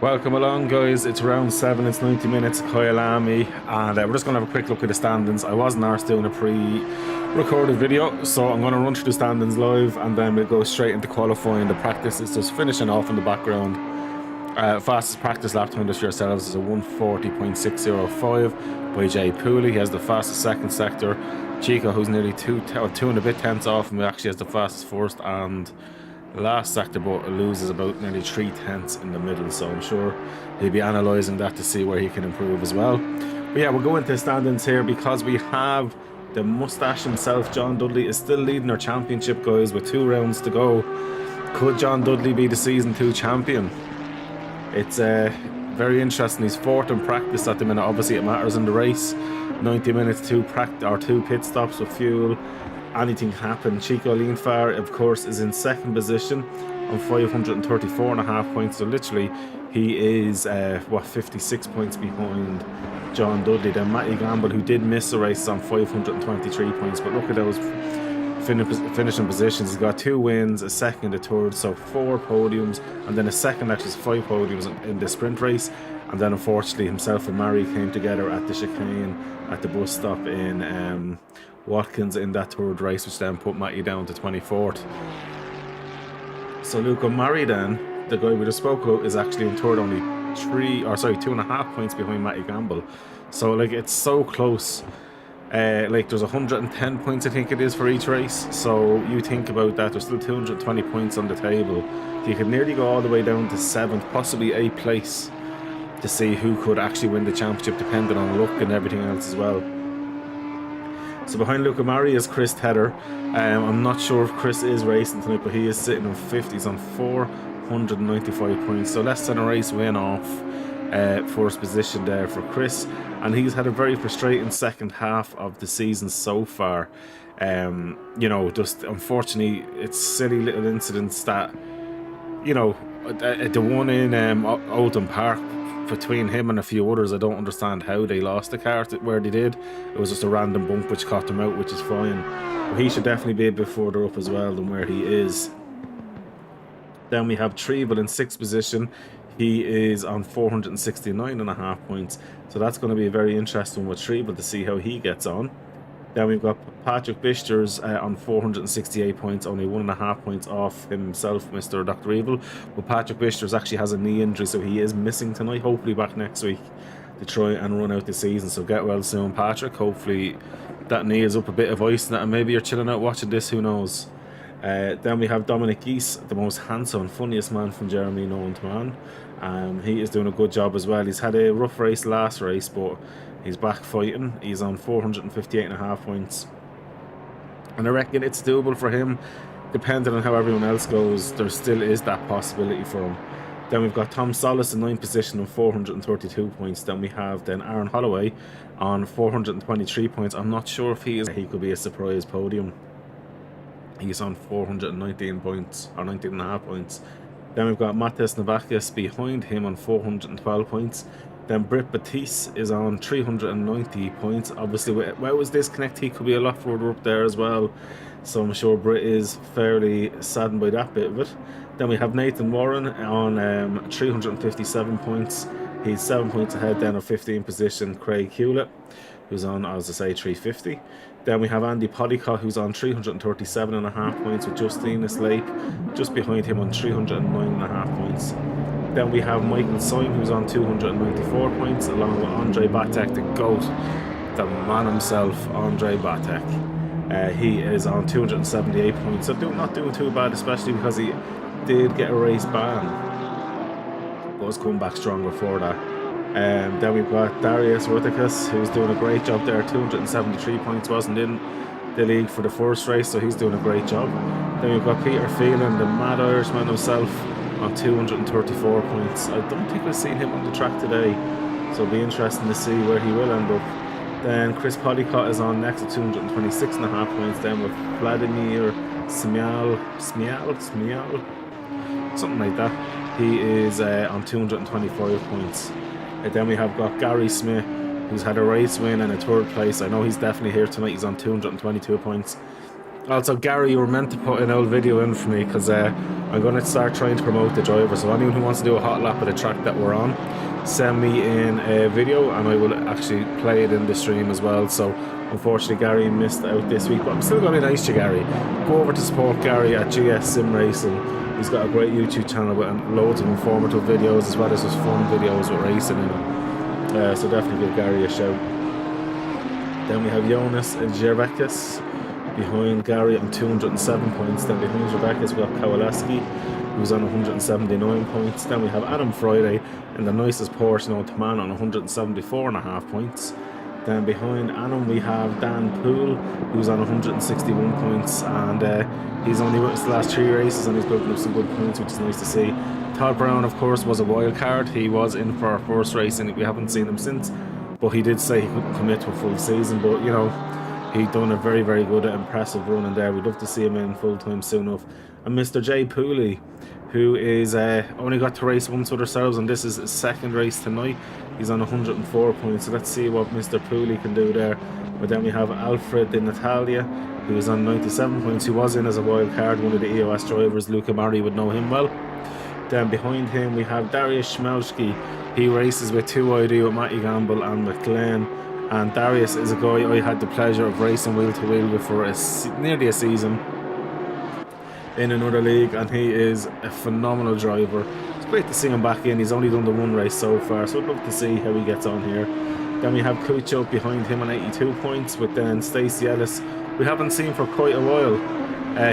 Welcome along, guys. It's round 7, it's 90 minutes at Kyalami, and we're just going to have a quick look at the standings. I wasn't arsed doing a pre-recorded video, so I'm going to run through the standings live, and then we'll go straight into qualifying. The practice is just finishing off in the background. Fastest practice lap time for yourselves is a 140.605 by Jay Pooley. He has the fastest second sector. Chico, who's nearly two and a bit tenths off, and actually has the fastest first and last sector, but loses about nearly 3/10 in the middle, so I'm sure he'll be analysing that to see where he can improve as well. But yeah, we'll go into the standings here because we have the mustache himself. John Dudley is still leading our championship, guys, with 2 rounds to go. Could John Dudley be the season 2 champion? It's very interesting. He's 4th in practice at the minute. Obviously it matters in the race. 90 minutes, 2 pit stops with fuel. Anything happen. Chico Leanfar, of course, is in 2nd position on 534.5 points. So literally, he is 56 points behind John Dudley. Then Matty Gamble, who did miss the race, is on 523 points. But look at those finishing positions. He's got 2 wins, a 2nd, a 3rd, so 4 podiums, and then a 2nd, actually 5 podiums in the sprint race. And then unfortunately, himself and Mary came together at the chicane at the bus stop in Watkins in that 3rd race, which then put Matty down to 24th. So Luca Murray, then, the guy we just spoke about, is actually in 3rd, only 2.5 points behind Matty Gamble. So like, it's so close. Like, there's 110 points, I think it is, for each race. So you think about that, there's still 220 points on the table. You could nearly go all the way down to 7th, possibly 8th place, to see who could actually win the championship, depending on luck and everything else as well. So behind Luca Mari is Chris Tedder. I'm not sure if Chris is racing tonight, but he is sitting on 50. He's on 495 points. So less than a race win off first position there for Chris. And he's had a very frustrating second half of the season so far. You know, just unfortunately, it's silly little incidents that, you know, the one in Oldham Park, between him and a few others, I don't understand how they lost the car where they did. It was just a random bump which caught them out, which is fine. But he should definitely be a bit further up as well than where he is. Then we have Trevel in 6th position. He is on 469.5 points. So that's going to be a very interesting with Trevel to see how he gets on. Then we've got Patrick Bisters on 468 points, only 1.5 points off himself, Mr. Dr. Evil. But Patrick Bisters actually has a knee injury, so he is missing tonight. Hopefully back next week to try and run out the season. So get well soon, Patrick. Hopefully that knee is up a bit of ice and maybe you're chilling out watching this, who knows. Then we have Dominic Geese, the most handsome and funniest man from Germany known to man. He is doing a good job as well. He's had a rough race last race, but he's back fighting. He's on 458.5 points. And I reckon it's doable for him. Depending on how everyone else goes, there still is that possibility for him. Then we've got Tom Solis in 9th position on 432 points. Then we have Aaron Holloway on 423 points. I'm not sure if he could be a surprise podium. He's on 419 points, or 19.5 points. Then we've got Matis Navakis behind him on 412 points. Then Britt Batiste is on 390 points. Obviously, where was disconnect, he could be a lot further up there as well. So I'm sure Britt is fairly saddened by that bit of it. Then we have Nathan Warren on 357 points. He's 7 points ahead then of 15th position Craig Hewlett, who's on, as I say, 350. Then we have Andy Polycott, who's on 337.5 points, with Justine Slape just behind him on 309.5 points. Then we have Michael Syme, who's on 294 points, along with Andre Batek, the GOAT, the man himself, Andre Batek. He is on 278 points, so not doing too bad, especially because he did get a race ban, but was coming back stronger for that. Then we've got Darius Rutikas, who's doing a great job there. 273 points, wasn't in the league for the first race, so he's doing a great job. Then we've got Peter Phelan, the mad Irishman himself, on 234 points. I don't think we've seen him on the track today, so it'll be interesting to see where he will end up. Then Chris Polycott is on next at 226.5 points. Then with Vladimir Smial, something like that. He is on 225 points. And then we have got Gary Smith, who's had a race win and a 3rd place. I know he's definitely here tonight. He's on 222 points. Also, Gary, you were meant to put an old video in for me because I'm going to start trying to promote the driver. So anyone who wants to do a hot lap of the track that we're on, send me in a video and I will actually play it in the stream as well. So unfortunately, Gary missed out this week, but I'm still going to be nice to Gary. Go over to support Gary at GS Sim Racing. He's got a great YouTube channel with loads of informative videos as well as just fun videos with racing in it. So definitely give Gary a shout. Then we have Jonas Jervakis behind Gary on 207 points. Then behind Jervakis we have Kowaleski, who's on 179 points. Then we have Adam Friday in the nicest Porsche known to man on 174.5 points. Then behind Adam we have Dan Poole, who's on 161 points, and he's only with us the last 3 races and he's building up some good points, which is nice to see. Todd Brown, of course, was a wild card. He was in for our first race and we haven't seen him since, but he did say he couldn't commit to a full season. But you know, he'd done a very, very good, impressive run in there. We'd love to see him in full time soon enough. And Mr. Jay Pooley, who is only got to race once with ourselves, and this is his second race tonight. He's on 104 points, so let's see what Mr. Pooley can do there. But then we have Alfred Di Natalia, who is on 97 points, who was in as a wild card, one of the EOS drivers. Luca Mari would know him well. Then behind him we have Darius Schmelski. He races with 2ID with Matty Gamble and McLean. And Darius is a guy I had the pleasure of racing wheel to wheel with for nearly a season in another league, and he is a phenomenal driver. It's great to see him back in. He's only done the 1 race so far, so I'd love to see how he gets on here. Then we have Kucho behind him on 82 points, with then Stacey Ellis, we haven't seen for quite a while.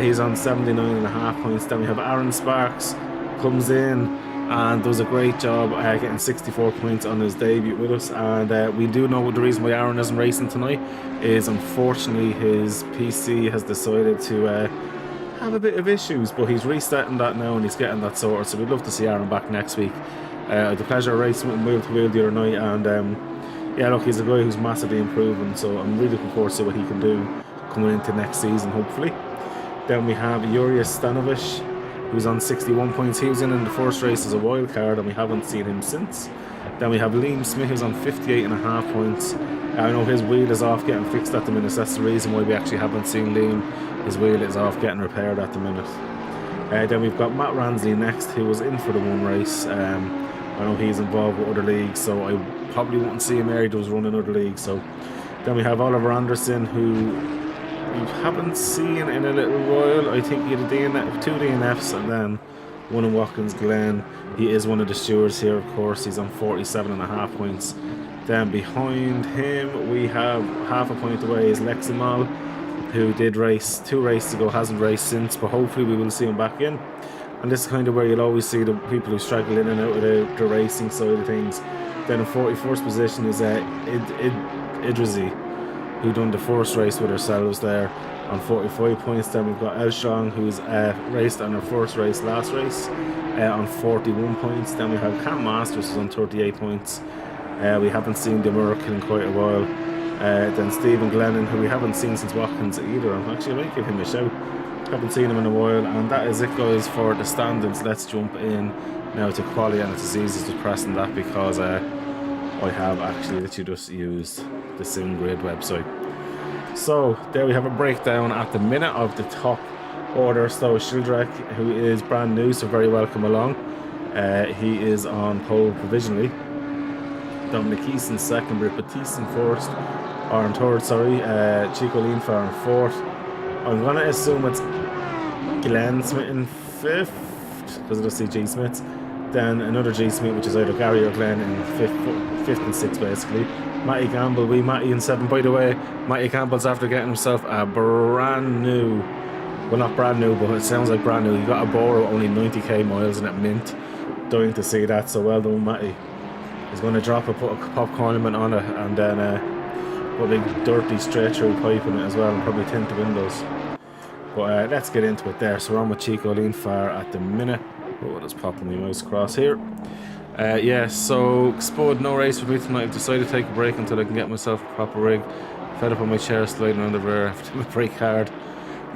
He's on 79.5 points. Then we have Aaron Sparks, comes in and does a great job getting 64 points on his debut with us. And we do know the reason why Aaron isn't racing tonight is unfortunately his PC has decided to have a bit of issues, but he's resetting that now and he's getting that sorted, so we'd love to see Aaron back next week. I had the pleasure of racing with him wheel to wheel the other night, and yeah, look, he's a guy who's massively improving, so I'm really looking forward to see what he can do coming into next season, hopefully. Then we have Yuri Stanovic, who's on 61 points. He was in the first race as a wild card and we haven't seen him since. Then we have Liam Smith, who's on 58.5 points. I know his wheel is off getting fixed at the minute, so that's the reason why we actually haven't seen Liam. His wheel is off getting repaired at the minute. Then we've got Matt Ransley next, who was in for the 1 race. I know he's involved with other leagues, so I probably wouldn't see him here. He does run in other leagues. So then we have Oliver Anderson, who we haven't seen in a little while. I think he had 2 DNFs and then 1 in Watkins Glen. He is one of the stewards here, of course. He's on 47.5 points. Then behind him we have half a point away is Leximal, who did race 2 races ago, hasn't raced since, but hopefully we will see him back in. And this is kind of where you'll always see the people who struggle in and out of the racing side of things. Then in 41st position is Idrizi, who done the first race with ourselves there on 45 points. Then we've got Elshong, who's raced on her first race last race on 41 points. Then we have Cam Masters, who's on 38 points. We haven't seen the American in quite a while. Then Stephen Glennon, who we haven't seen since Watkins either. I might give him a shout. Haven't seen him in a while. And that is it, guys, for the standings. Let's jump in now to quality, and it's as easy as just pressing that because I have actually literally just used the SimGrid website. So there we have a breakdown at the minute of the top order. So Shildrak, who is brand new, so very welcome along. He is on pole provisionally. Dominic Eason second, Britt Batiste first, or in third, sorry. Chico Leanfar in fourth. I'm going to assume it's Glenn Smith in fifth, because I don't see G Smiths. Then another G Smith, which is either Gary or Glenn, in fifth and sixth, basically. Matty Gamble, Matty in seventh. By the way, Matty Gamble's after getting himself a brand new, well, not brand new, but it sounds like brand new. He got a Boro only 90k miles in it, mint. Dying to see that, so well done, Matty. He's going to put a popcorn element on it, and then put a big dirty straight through pipe in it as well, and probably tint the windows. But let's get into it there. So we're on with Chico Leanfar at the minute. Oh, just popping my mouse across here. Yeah, so Spud, no race for me tonight. I've decided to take a break until I can get myself a proper rig. Fed up on my chair sliding around the rear after my brake hard.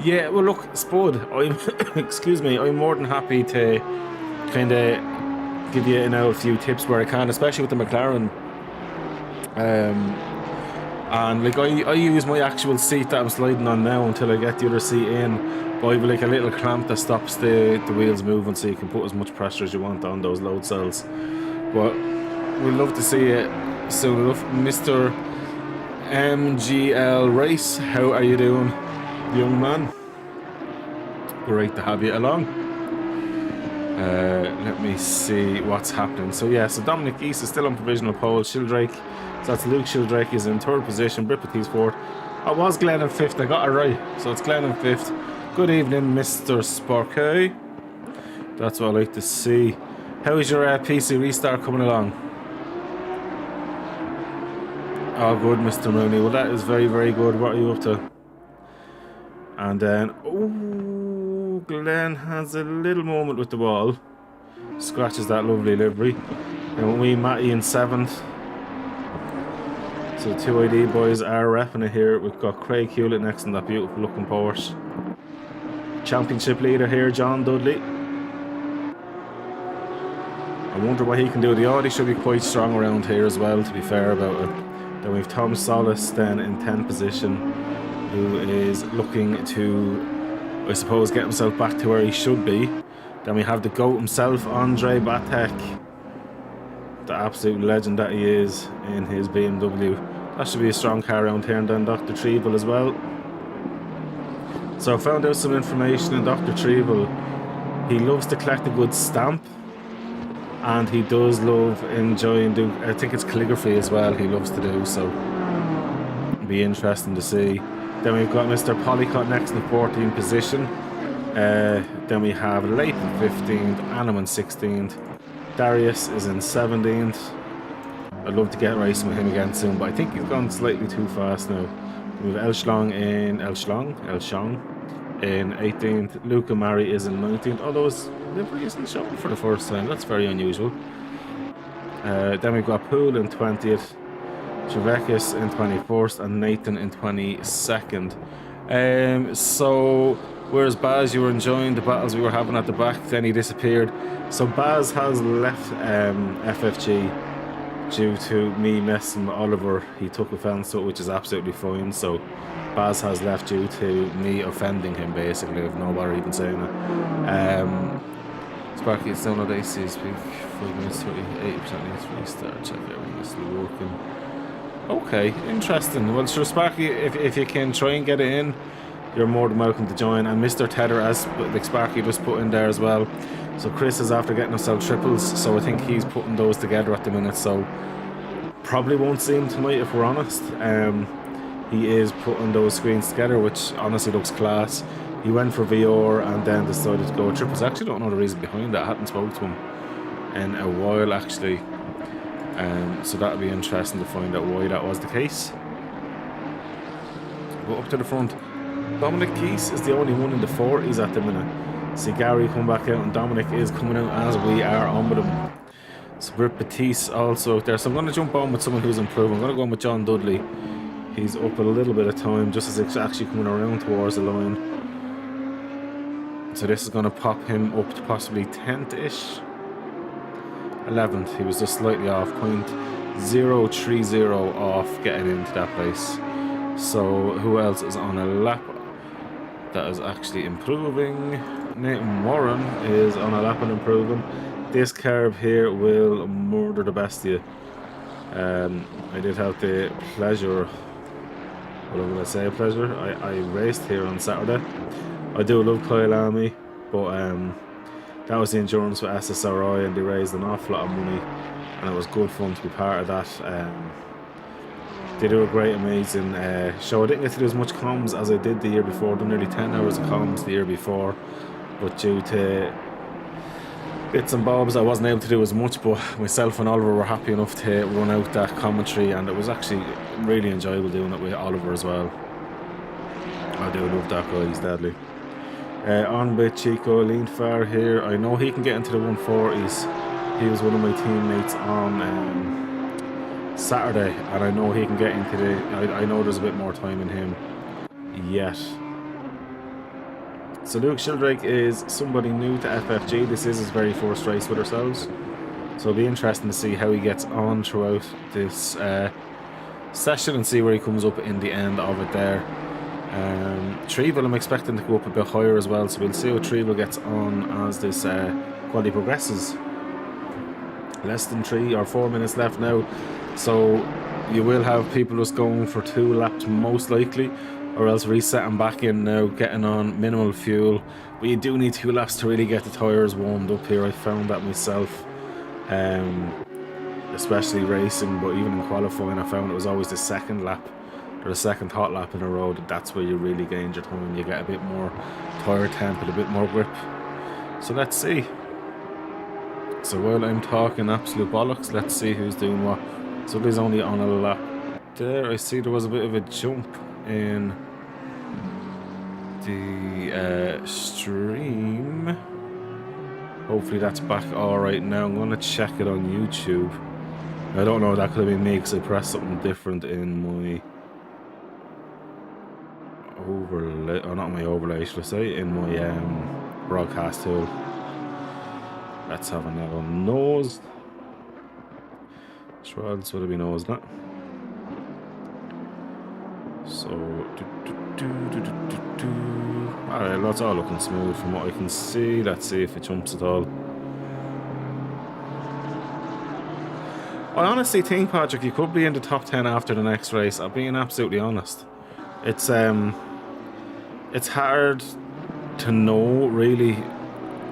Yeah, well look, Spud, I'm excuse me, I'm more than happy to kind of give you a few tips where I can, especially with the McLaren. And like I use my actual seat that I'm sliding on now until I get the other seat in. But I have like a little clamp that stops the wheels moving, so you can put as much pressure as you want on those load cells. But we'd love to see it soon enough. Mr. MGL Race, how are you doing, young man? Great to have you along. Let me see what's happening. So yeah, so Dominic East is still on provisional pole. Sheldrake, so that's Luke Sheldrake is in third position. Brit Petit's fourth. I was Glenn in fifth. I got it right. So it's Glenn in fifth. Good evening, Mr. Sparky. That's what I like to see. How is your PC restart coming along? Oh, good, Mr. Mooney. Well, that is very, very good. What are you up to? And then, oh, Glenn has a little moment with the ball. Scratches that lovely livery. And we, Matty in seventh. So the two ID boys are repping it here. We've got Craig Hewlett next in that beautiful looking Porsche. Championship leader here, John Dudley. I wonder what he can do. The Audi should be quite strong around here as well, to be fair about it. Then we've Tom Solis then in 10th position, who is looking to, I suppose, get himself back to where he should be. Then we have the GOAT himself, Andre Batek, the absolute legend that he is in his BMW. That should be a strong car around here. And then Dr. Trevel as well. So I found out some information in Dr. Trevel. He loves to collect a good stamp, and he does love enjoying doing, I think it's calligraphy as well, he loves to do, so it'll be interesting to see. Then we've got Mr. Polycott next in the 14th position. Then we have Leith in 15th, Annam in 16th. Darius is in 17th. I'd love to get racing with him again soon, but I think he's gone slightly too fast now. We have Elshong in 18th. Luca Mari is in 19th, although his livery isn't shown for the first time. That's very unusual. Then we've got Poole in 20th, Trevekis in 21st, and Nathan in 22nd. So whereas Baz, you were enjoying the battles we were having at the back, then he disappeared. So Baz has left FFG due to me messing with Oliver. He took offence to it, which is absolutely fine. So Baz has left due to me offending him, basically. I've no bother even saying it. Sparky, it's down on AC speak. 5 minutes, 80% needs restart. Check everything is still working. Okay, interesting. Well, sure, Sparky, if you can try and get it in, you're more than welcome to join. And Mr. Tedder, as like Sparky just put in there as well. So Chris is after getting himself triples, so I think he's putting those together at the minute. So probably won't see him tonight if we're honest. He is putting those screens together, which honestly looks class. He went for VR and then decided to go triples. I actually don't know the reason behind that. I hadn't spoken to him in a while actually. So that'll be interesting to find out why that was the case. Go up to the front. Dominic Keys is the only one in the 40s at the minute. See Gary come back out, and Dominic is coming out as we are on with him. So Brit Petit's also out there. So I'm going to jump on with someone who's improving. I'm going to go on with John Dudley. He's up a little bit of time just as it's actually coming around towards the line. So this is going to pop him up to possibly 10th-ish. 11th. He was just slightly off. 0.030 off getting into that place. So who else is on a lap that is actually improving? Nathan Warren is on a lap and improving. This carb here will murder the best of you. I did have the pleasure, what am I going to say, pleasure? I raced here on Saturday. I do love Kyalami, but that was the endurance with SSRI, and they raised an awful lot of money, and it was good fun to be part of that. They do a great, amazing show. I didn't get to do as much comms as I did the year before. I done nearly 10 hours of comms the year before, but due to bits and bobs I wasn't able to do as much. But myself and Oliver were happy enough to run out that commentary, and it was actually really enjoyable doing it with Oliver as well. I do love that guy, he's deadly. On with Chico Leanfar here. I know he can get into the 140s. He was one of my teammates on Saturday, and I know he can get into the, I know there's a bit more time in him yet. So Luke Sheldrake is somebody new to FFG. This is his very first race with ourselves, so it'll be interesting to see how he gets on throughout this session and see where he comes up in the end of it there. Trevel I'm expecting to go up a bit higher as well, so we'll see how Trevel gets on as this quality progresses. Less than 3 or 4 minutes left now, so you will have people just going for 2 laps most likely, or else resetting back in now, getting on minimal fuel. But you do need 2 laps to really get the tyres warmed up here. I found that myself, especially racing, but even in qualifying I found it was always the second lap or the second hot lap in a row that's where you really gain your time. You get a bit more tyre temp and a bit more grip. So let's see. So while I'm talking absolute bollocks, let's see who's doing what. Somebody's only on a lap there. I see there was a bit of a jump in the stream. Hopefully that's back alright now. I'm going to check it on YouTube. I don't know, that could have been me because I pressed something different in my overlay, or not my overlay should I say, in my broadcast tool. Let's have another nose. Shrouds would have been nose, not. So, alright, that's all looking smooth from what I can see. Let's see if it jumps at all. I honestly think, Patrick, you could be in the top 10 after the next race. I'm being absolutely honest. It's hard to know, really.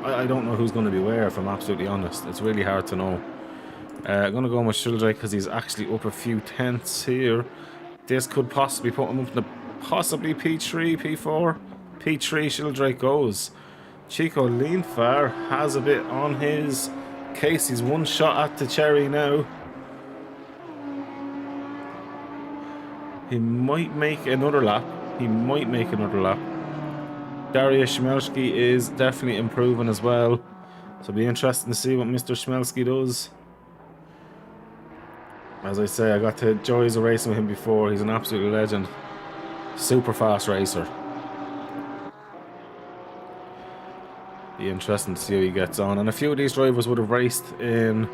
I don't know who's going to be where, if I'm absolutely honest. It's really hard to know. I'm going to go with Sheldrake because he's actually up a few tenths here. This could possibly put him up in the possibly P3, P4. P3, Sheldrake goes. Chico Leanfar has a bit on his case. He's 1 shot at the cherry now. He might make another lap. He might make another lap. Dariusz Szmelski is definitely improving as well. So it'll be interesting to see what Mr. Szmelski does. As I say, I got the joys of racing with him before. He's an absolute legend. Super fast racer. Be interesting to see how he gets on. And a few of these drivers would have raced in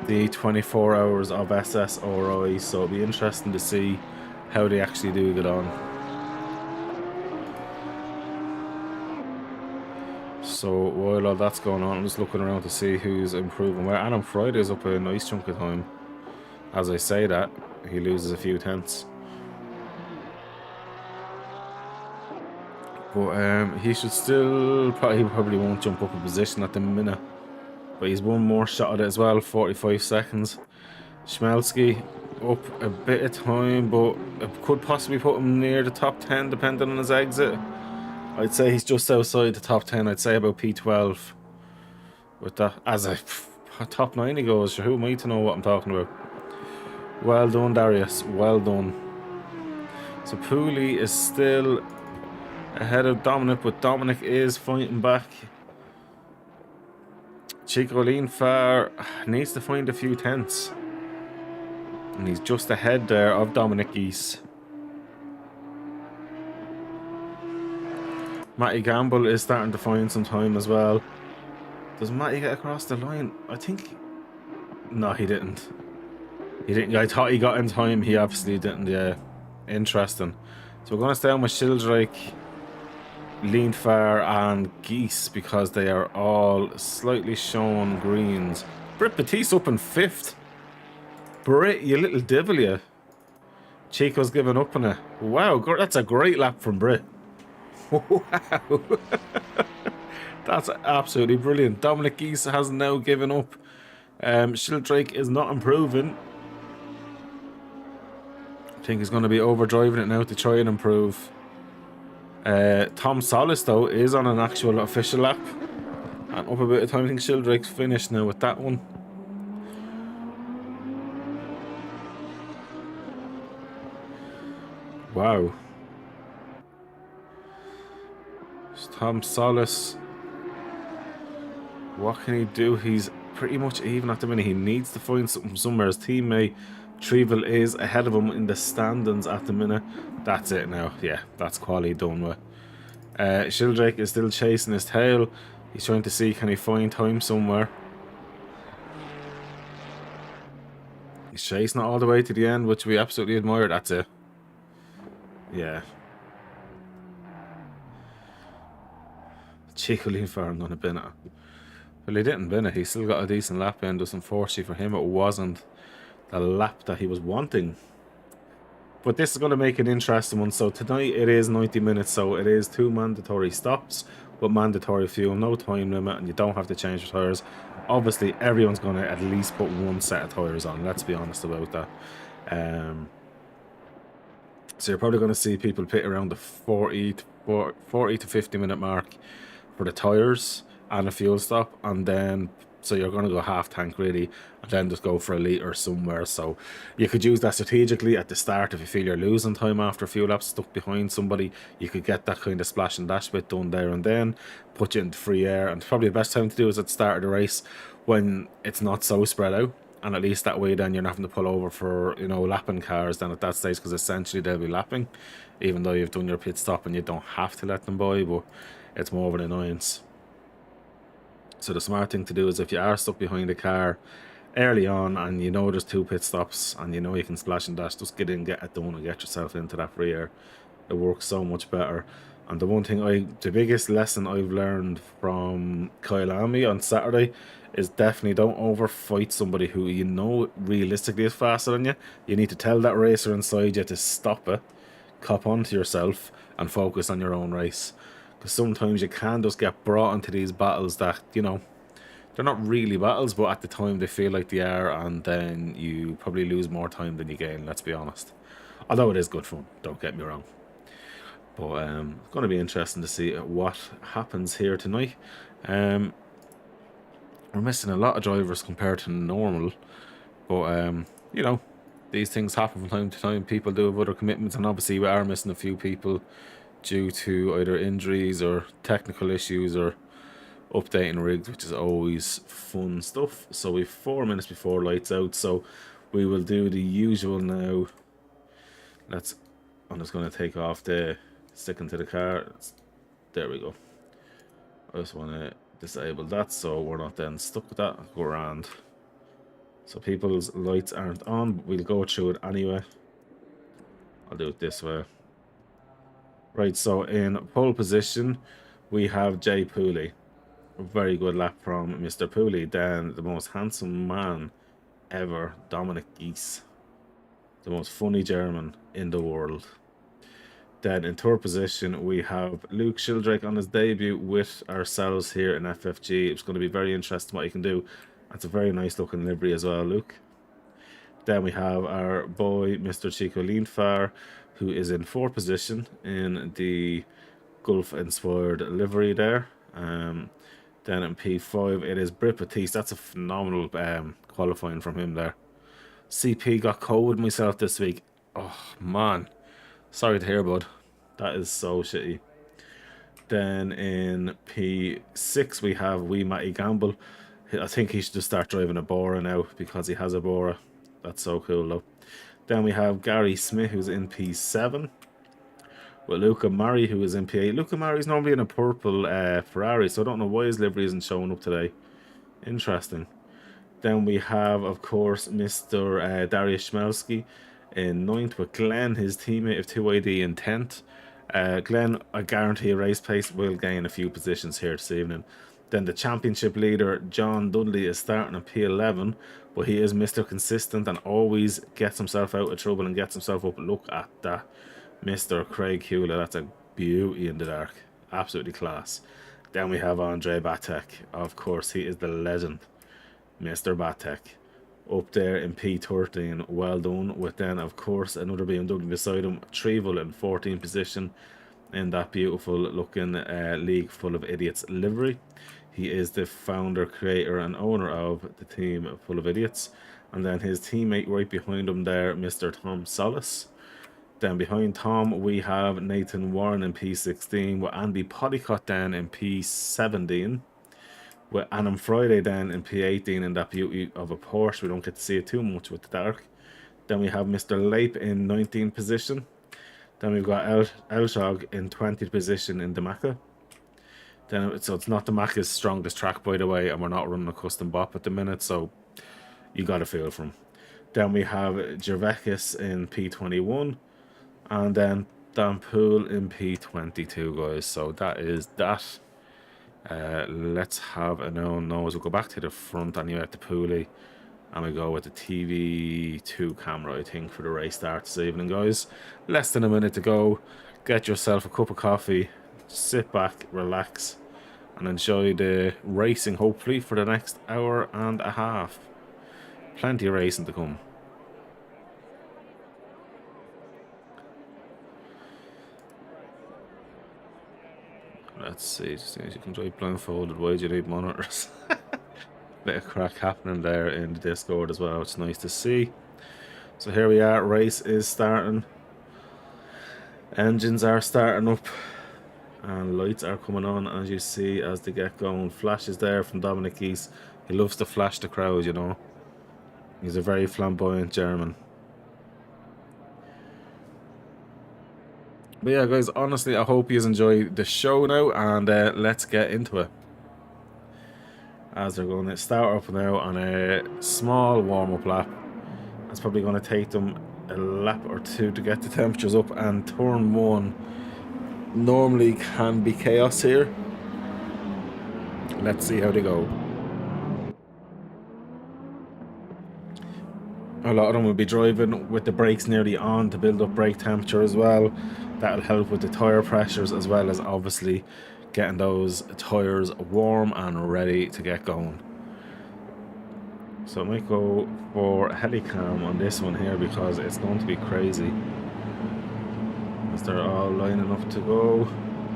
the 24 hours of SSRI. So it'll be interesting to see how they actually do get on. So while all that's going on, I'm just looking around to see who's improving. Well, Adam Friday's up a nice chunk of time. As I say that, he loses a few tenths. But he should still probably won't jump up a position at the minute. But he's 1 more shot at it as well, 45 seconds. Szmelski up a bit of time, but it could possibly put him near the top 10 depending on his exit. I'd say he's just outside the top 10. I'd say about P12. With that, as a top 9 he goes. Sure, who am I to know what I'm talking about? Well done, Darius. Well done. So Pooley is still ahead of Dominic, but Dominic is fighting back. Chico Leanfar needs to find a few tenths. And he's just ahead there of Dominic Geese. Matty Gamble is starting to find some time as well. Does Matty get across the line? I think... No, he didn't. He didn't. I thought he got in time. He obviously didn't, yeah. Interesting. So we're going to stay on with Sheldrake, Leanfar and Geese because they are all slightly shown greens. Britt Batiste up in 5th. Britt, you little devil, you. Chico's giving up on it. Wow, that's a great lap from Britt. Wow. That's absolutely brilliant. Dominic Geese has now given up. Sheldrake is not improving. I think he's going to be overdriving it now to try and improve. Tom Solis, though, is on an actual official lap. And up a bit of time. I think Sheldrake's finished now with that one. Wow. Tom Solis. What can he do? He's pretty much even at the minute. He needs to find something somewhere. His teammate Trevel is ahead of him in the standings at the minute. That's it now. Yeah, that's quality done with. Sheldrake is still chasing his tail. He's trying to see can he find time somewhere. He's chasing it all the way to the end, which we absolutely admire. That's it. Yeah. Chico Leanfair going to bin it. Well, he didn't bin it. He still got a decent lap in. Just unfortunately for him, it wasn't the lap that he was wanting. But this is going to make an interesting one. So tonight it is 90 minutes. So it is 2 mandatory stops with mandatory fuel, no time limit, and you don't have to change your tyres. Obviously, everyone's going to at least put one set of tyres on. Let's be honest about that. So you're probably going to see people pit around the 40 to 50 minute mark for the tyres and a fuel stop, and then so you're going to go half tank really, and then just go for a litre somewhere. So you could use that strategically at the start. If you feel you're losing time after fuel laps stuck behind somebody, you could get that kind of splash and dash bit done there and then, put you into free air. And probably the best time to do is at the start of the race when it's not so spread out, and at least that way then you're not having to pull over for, you know, lapping cars then at that stage, because essentially they'll be lapping even though you've done your pit stop, and you don't have to let them by, but it's more of an annoyance. So the smart thing to do is if you are stuck behind a car early on and you know there's 2 pit stops and you know you can splash and dash, just get in, get it done, and get yourself into that free air. It works so much better. And the one thing the biggest lesson I've learned from Kyalami on Saturday is definitely don't overfight somebody who you know realistically is faster than you. You need to tell that racer inside you to stop it, cop onto yourself, and focus on your own race. Because sometimes you can just get brought into these battles that, you know, they're not really battles, but at the time they feel like they are, and then you probably lose more time than you gain, let's be honest. Although it is good fun, don't get me wrong. But it's going to be interesting to see what happens here tonight. We're missing a lot of drivers compared to normal, but you know, these things happen from time to time. People do have other commitments, and obviously we are missing a few people due to either injuries or technical issues or updating rigs, which is always fun stuff. So we've 4 minutes before lights out, so we will do the usual now. I'm just going to take off the sticking to the car. There we go. I just want to disable that so we're not then stuck with that. Go around. So people's lights aren't on, but we'll go through it anyway. I'll do it this way. Right, so in pole position, we have Jay Pooley. A very good lap from Mr. Pooley. Then the most handsome man ever, Dominic Geese. The most funny German in the world. Then in third position, we have Luke Sheldrake on his debut with ourselves here in FFG. It's going to be very interesting what he can do. That's a very nice looking livery as well, Luke. Then we have our boy, Mr. Chico Leanfair, who is in fourth position in the Gulf-inspired livery there. Then in P5, it is Britt Batiste. That's a phenomenal qualifying from him there. CP got cold with myself this week. Oh, man. Sorry to hear, bud. That is so shitty. Then in P6, we have wee Matty Gamble. I think he should just start driving a Bora now because he has a Bora. That's so cool, though. Then we have Gary Smith, who's in P7. With Luca Murray, who is in P8. Luca Murray's normally in a purple Ferrari, so I don't know why his livery isn't showing up today. Interesting. Then we have, of course, Mr. Dariusz Szmelski in 9th, with Glenn, his teammate of 2ID, in 10th. Glenn, I guarantee a race pace, will gain a few positions here this evening. Then the championship leader, John Dudley, is starting at P11, but he is Mr. Consistent and always gets himself out of trouble and gets himself up. Look at that. Mr. Craig Hewlett, that's a beauty in the dark. Absolutely class. Then we have Andre Batek. Of course, he is the legend. Mr. Batek. Up there in P13. Well done. With then, of course, another BMW beside him. Trevel in 14th position in that beautiful looking League Full of Idiots livery. He is the founder, creator and owner of the team Full of Idiots. And then his teammate right behind him there, Mr. Tom Solis. Then behind Tom, we have Nathan Warren in P16, with Andy Podicott then in P17, with Annam Friday then in P18 in that beauty of a Porsche. We don't get to see it too much with the dark. Then we have Mr. Leip in 19th position. Then we've got Elshog in 20th position in the Maka. Then so it's not the Maka's strongest track, by the way, and we're not running a custom bop at the minute, so you got to feel for him. Then we have Gervekis in P21, and then Dan Poole in P22, guys. So that is that. Let's have a nose. We'll go back to the front anyway at the pulley, and we go with the TV2 camera, I think, for the race start this evening, guys. Less than a minute to go. Get yourself a cup of coffee, sit back, relax, and enjoy the racing, hopefully, for the next hour and a half. Plenty of racing to come. Let's see, just think you can drive blindfolded. Why do you need monitors? Bit of crack happening there in the Discord as well. It's nice to see. So here we are. Race is starting. Engines are starting up, and lights are coming on, as you see, as they get going. Flashes there from Dominic East. He loves to flash the crowd, you know. He's a very flamboyant German. But yeah, guys, honestly, I hope you enjoy the show now, and let's get into it. As they're going to start up now on a small warm-up lap. It's probably going to take them a lap or two to get the temperatures up, and turn one normally can be chaos here. Let's see how they go. A lot of them will be driving with the brakes nearly on to build up brake temperature as well. That'll help with the tyre pressures, as well as obviously getting those tyres warm and ready to get going. So I might go for helicam on this one here, because it's going to be crazy as they're all lining up to go.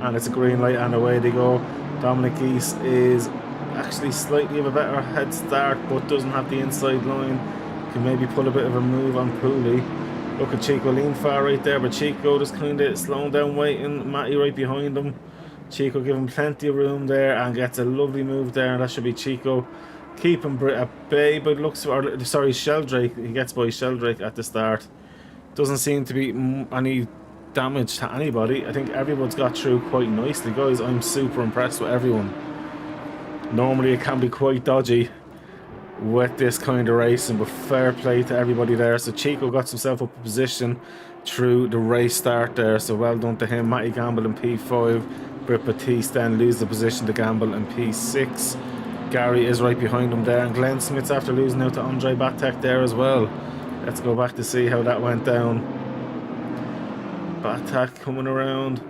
And it's a green light and away they go. Dominic East is actually slightly of a better head start, but doesn't have the inside line. Can maybe pull a bit of a move on Pooley. Look at Chico lean far right there, but Chico just kind of slowing down, waiting. Matty right behind him. Chico giving plenty of room there and gets a lovely move there, and that should be Chico keeping Britt at bay. But looks, or sorry, Sheldrake. He gets by Sheldrake at the start. Doesn't seem to be any damage to anybody. I think everyone's got through quite nicely, guys. I'm super impressed with everyone. Normally it can be quite dodgy with this kind of racing, but fair play to everybody there. So Chico got himself up a position through the race start there, so well done to him. Matty Gamble in P5, Britt Batiste then lose the position to Gamble in P6. Gary is right behind him there, and Glenn Smith's after losing out to Andre Batek there as well. Let's go back to see how that went down. Batek coming around.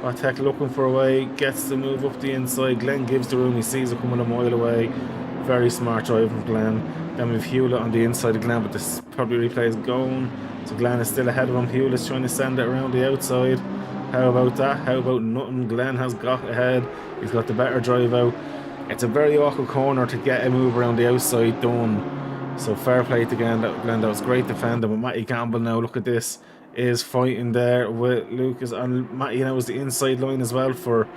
Batek looking for a way, gets the move up the inside. Glenn gives the room, he sees it coming a mile away. Very smart drive from Glenn. Then we've Hewlett on the inside of Glenn, but this probably replay is going. So Glenn is still ahead of him. Hewlett's trying to send it around the outside. How about that? How about nothing? Glenn has got ahead. He's got the better drive out. It's a very awkward corner to get a move around the outside done. So fair play to Glenn. That was great defending. But Matty Gamble now, look at this, is fighting there with Lucas. And Matty now is the inside line as well for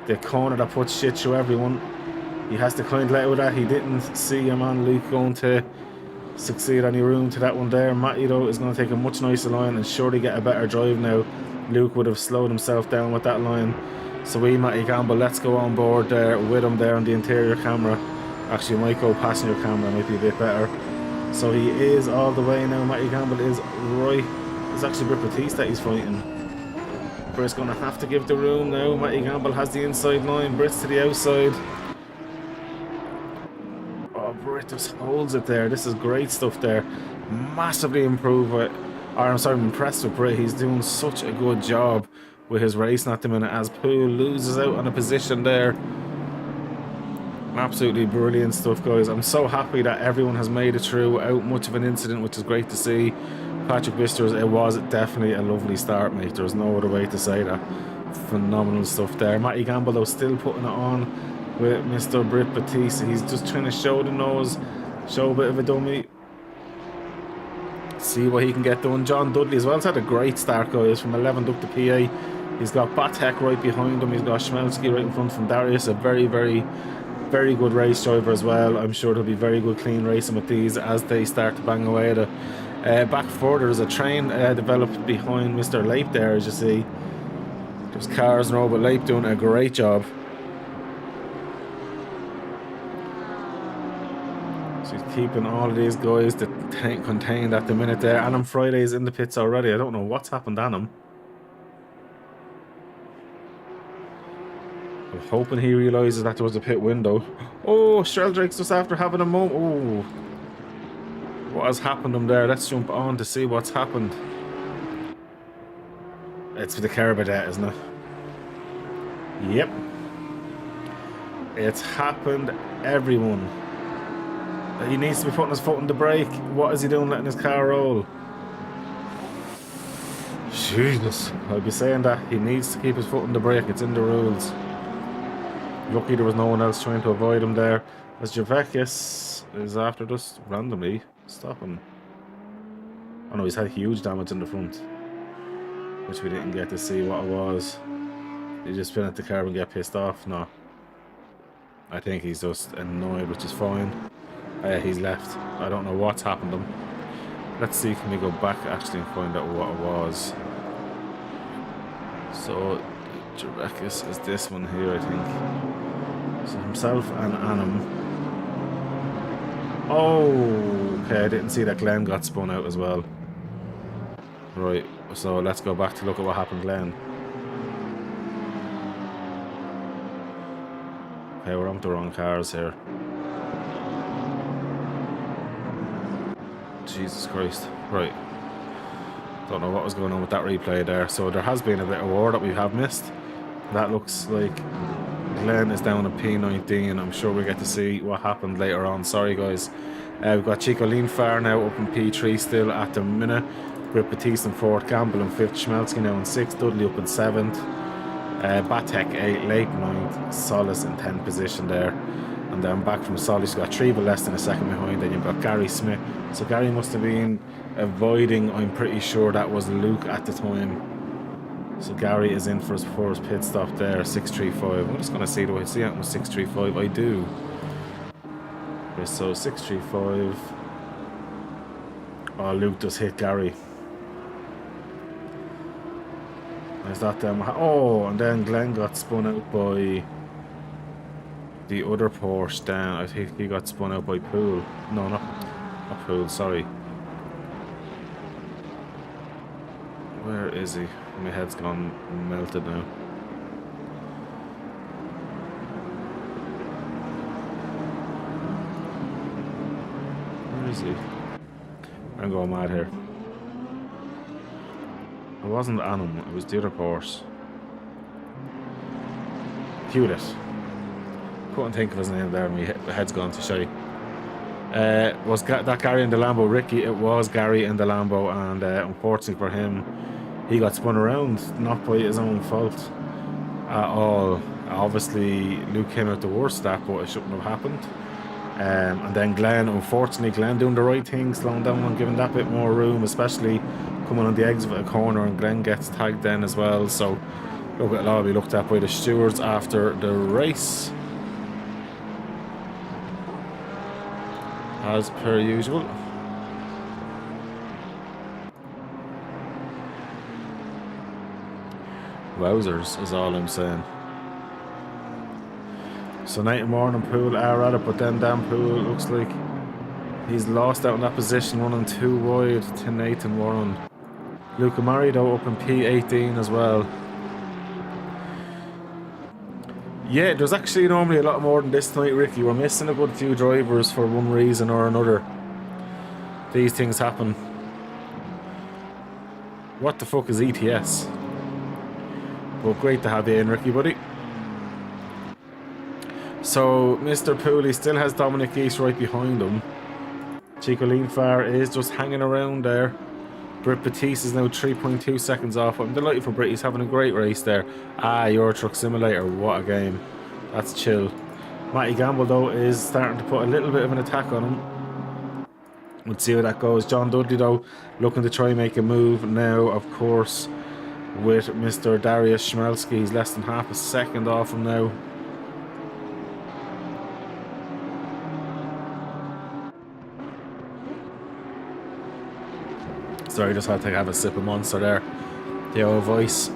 the corner that puts shit through everyone. He has to kind of let out that. He didn't see your man Luke going to succeed any room to that one there. Matty though is going to take a much nicer line and surely get a better drive now. Luke would have slowed himself down with that line. So we, Matty Gamble, let's go on board there with him there on the interior camera. Actually, might go passenger camera, might be a bit better. So he is all the way now. Matty Gamble is right. It's actually Britt Batiste that he's fighting. Britt's going to have to give the room now. Matty Gamble has the inside line. Britt's to the outside. Britt just holds it there. This is great stuff there. Massively improved with, or I'm sorry, I'm impressed with Britt. He's doing such a good job with his racing at the minute, as Poole loses out on a position there. Absolutely brilliant stuff, guys. I'm so happy that everyone has made it through without much of an incident, which is great to see. Patrick Bisters, it was definitely a lovely start, mate. There's no other way to say that. Phenomenal stuff there. Matty Gamble, though, still putting it on with Mr. Britt Batiste. He's just trying to show the nose, show a bit of a dummy, see what he can get done. John Dudley as well has had a great start, guys, from 11th up to PA. He's got Batek right behind him. He's got Schmelski right in front from Darius. A very, very, very good race driver as well. I'm sure there'll be very good clean racing with these as they start to bang away at it. Back further, there's a train developed behind Mr. Leip there, as you see. There's cars and all, but Leip doing a great job. So he's keeping all of these guys contained at the minute there. Adam Friday's in the pits already. I don't know what's happened on him. I'm hoping he realises that there was a pit window. Oh, Sheldrake's just after having a moment. Oh, what has happened to him there? Let's jump on to see what's happened. It's for the Carbonate, isn't it? Yep. It's happened, everyone. He needs to be putting his foot on the brake. What is he doing, letting his car roll? Jesus. I'll be saying that. He needs to keep his foot on the brake. It's in the rules. Lucky there was no one else trying to avoid him there. As Javekis is after just randomly stopping. Oh no, he's had huge damage in the front, which we didn't get to see what it was. Did he just spin at the curb and get pissed off? No. I think he's just annoyed, which is fine. He's left. I don't know what's happened to him. Let's see, can we go back actually and find out what it was. So, Jarekis is this one here, I think. So himself and Anam. Oh, okay, I didn't see that Glenn got spun out as well. Right, so let's go back to look at what happened, Glenn. Okay, we're on the wrong cars here. Jesus Christ. Right. Don't know what was going on with that replay there. So there has been a bit of war that we have missed. That looks like Glenn is down at P19. I'm sure we'll get to see what happened later on. Sorry, guys. We've got Chico Leanfar now up in P3 still at the minute. Britt Batiste in 4th, Gamble in 5th, Schmelzky now in 6th, Dudley up in 7th. Batek 8, Lake 9th, Solis in 10th position there. And then back from Solis, you've got Trevel less than a second behind. Then you've got Gary Smith. So Gary must have been avoiding, I'm pretty sure that was Luke at the time. So Gary is in for his first pit stop there, 635. I'm just going to see, do I see anything with 635? I do. Okay, so 635. Oh, Luke just hit Gary. Is that them? Oh, and then Glenn got spun out by the other Porsche down. I think he got spun out by Poole. No, not Poole, sorry. Where is he? My head's gone melted now. Where is he? I'm going mad here. It wasn't Anum, it was the other Porsche. Hewlett. Couldn't think of his name there, my head's gone to shy. Was that Gary in the Lambo? Ricky, it was Gary in the Lambo, and unfortunately for him, he got spun around, not by his own fault at all. Obviously, Luke came out the worst that, but it shouldn't have happened. And then Glenn, unfortunately, Glenn doing the right thing, slowing down and giving that bit more room, especially coming on the exit of a corner, and Glenn gets tagged then as well. So, look, a lot will be looked at by the stewards after the race, as per usual. Wowzers is all I'm saying. So Night and Morning Poole are at it, but then Dan Poole looks like he's lost out in that position, running 2 wide to Nathan Warren. Luca Murray though up in P18 as well. Yeah, there's actually normally a lot more than this tonight, Ricky. We're missing a good few drivers for one reason or another. These things happen. What the fuck is ETS? Well, great to have you in, Ricky, buddy. So, Mr. Pooley still has Dominic East right behind him. Chico Leanfar is just hanging around there. Britt Batiste is now 3.2 seconds off. I'm delighted for Britt. He's having a great race there. Euro Truck Simulator. What a game. That's chill. Matty Gamble, though, is starting to put a little bit of an attack on him. We'll see how that goes. John Dudley, though, looking to try and make a move now, of course, with Mr. Darius Schmelzky. He's less than half a second off him now. Sorry, just had to have a sip of Monster there. The old voice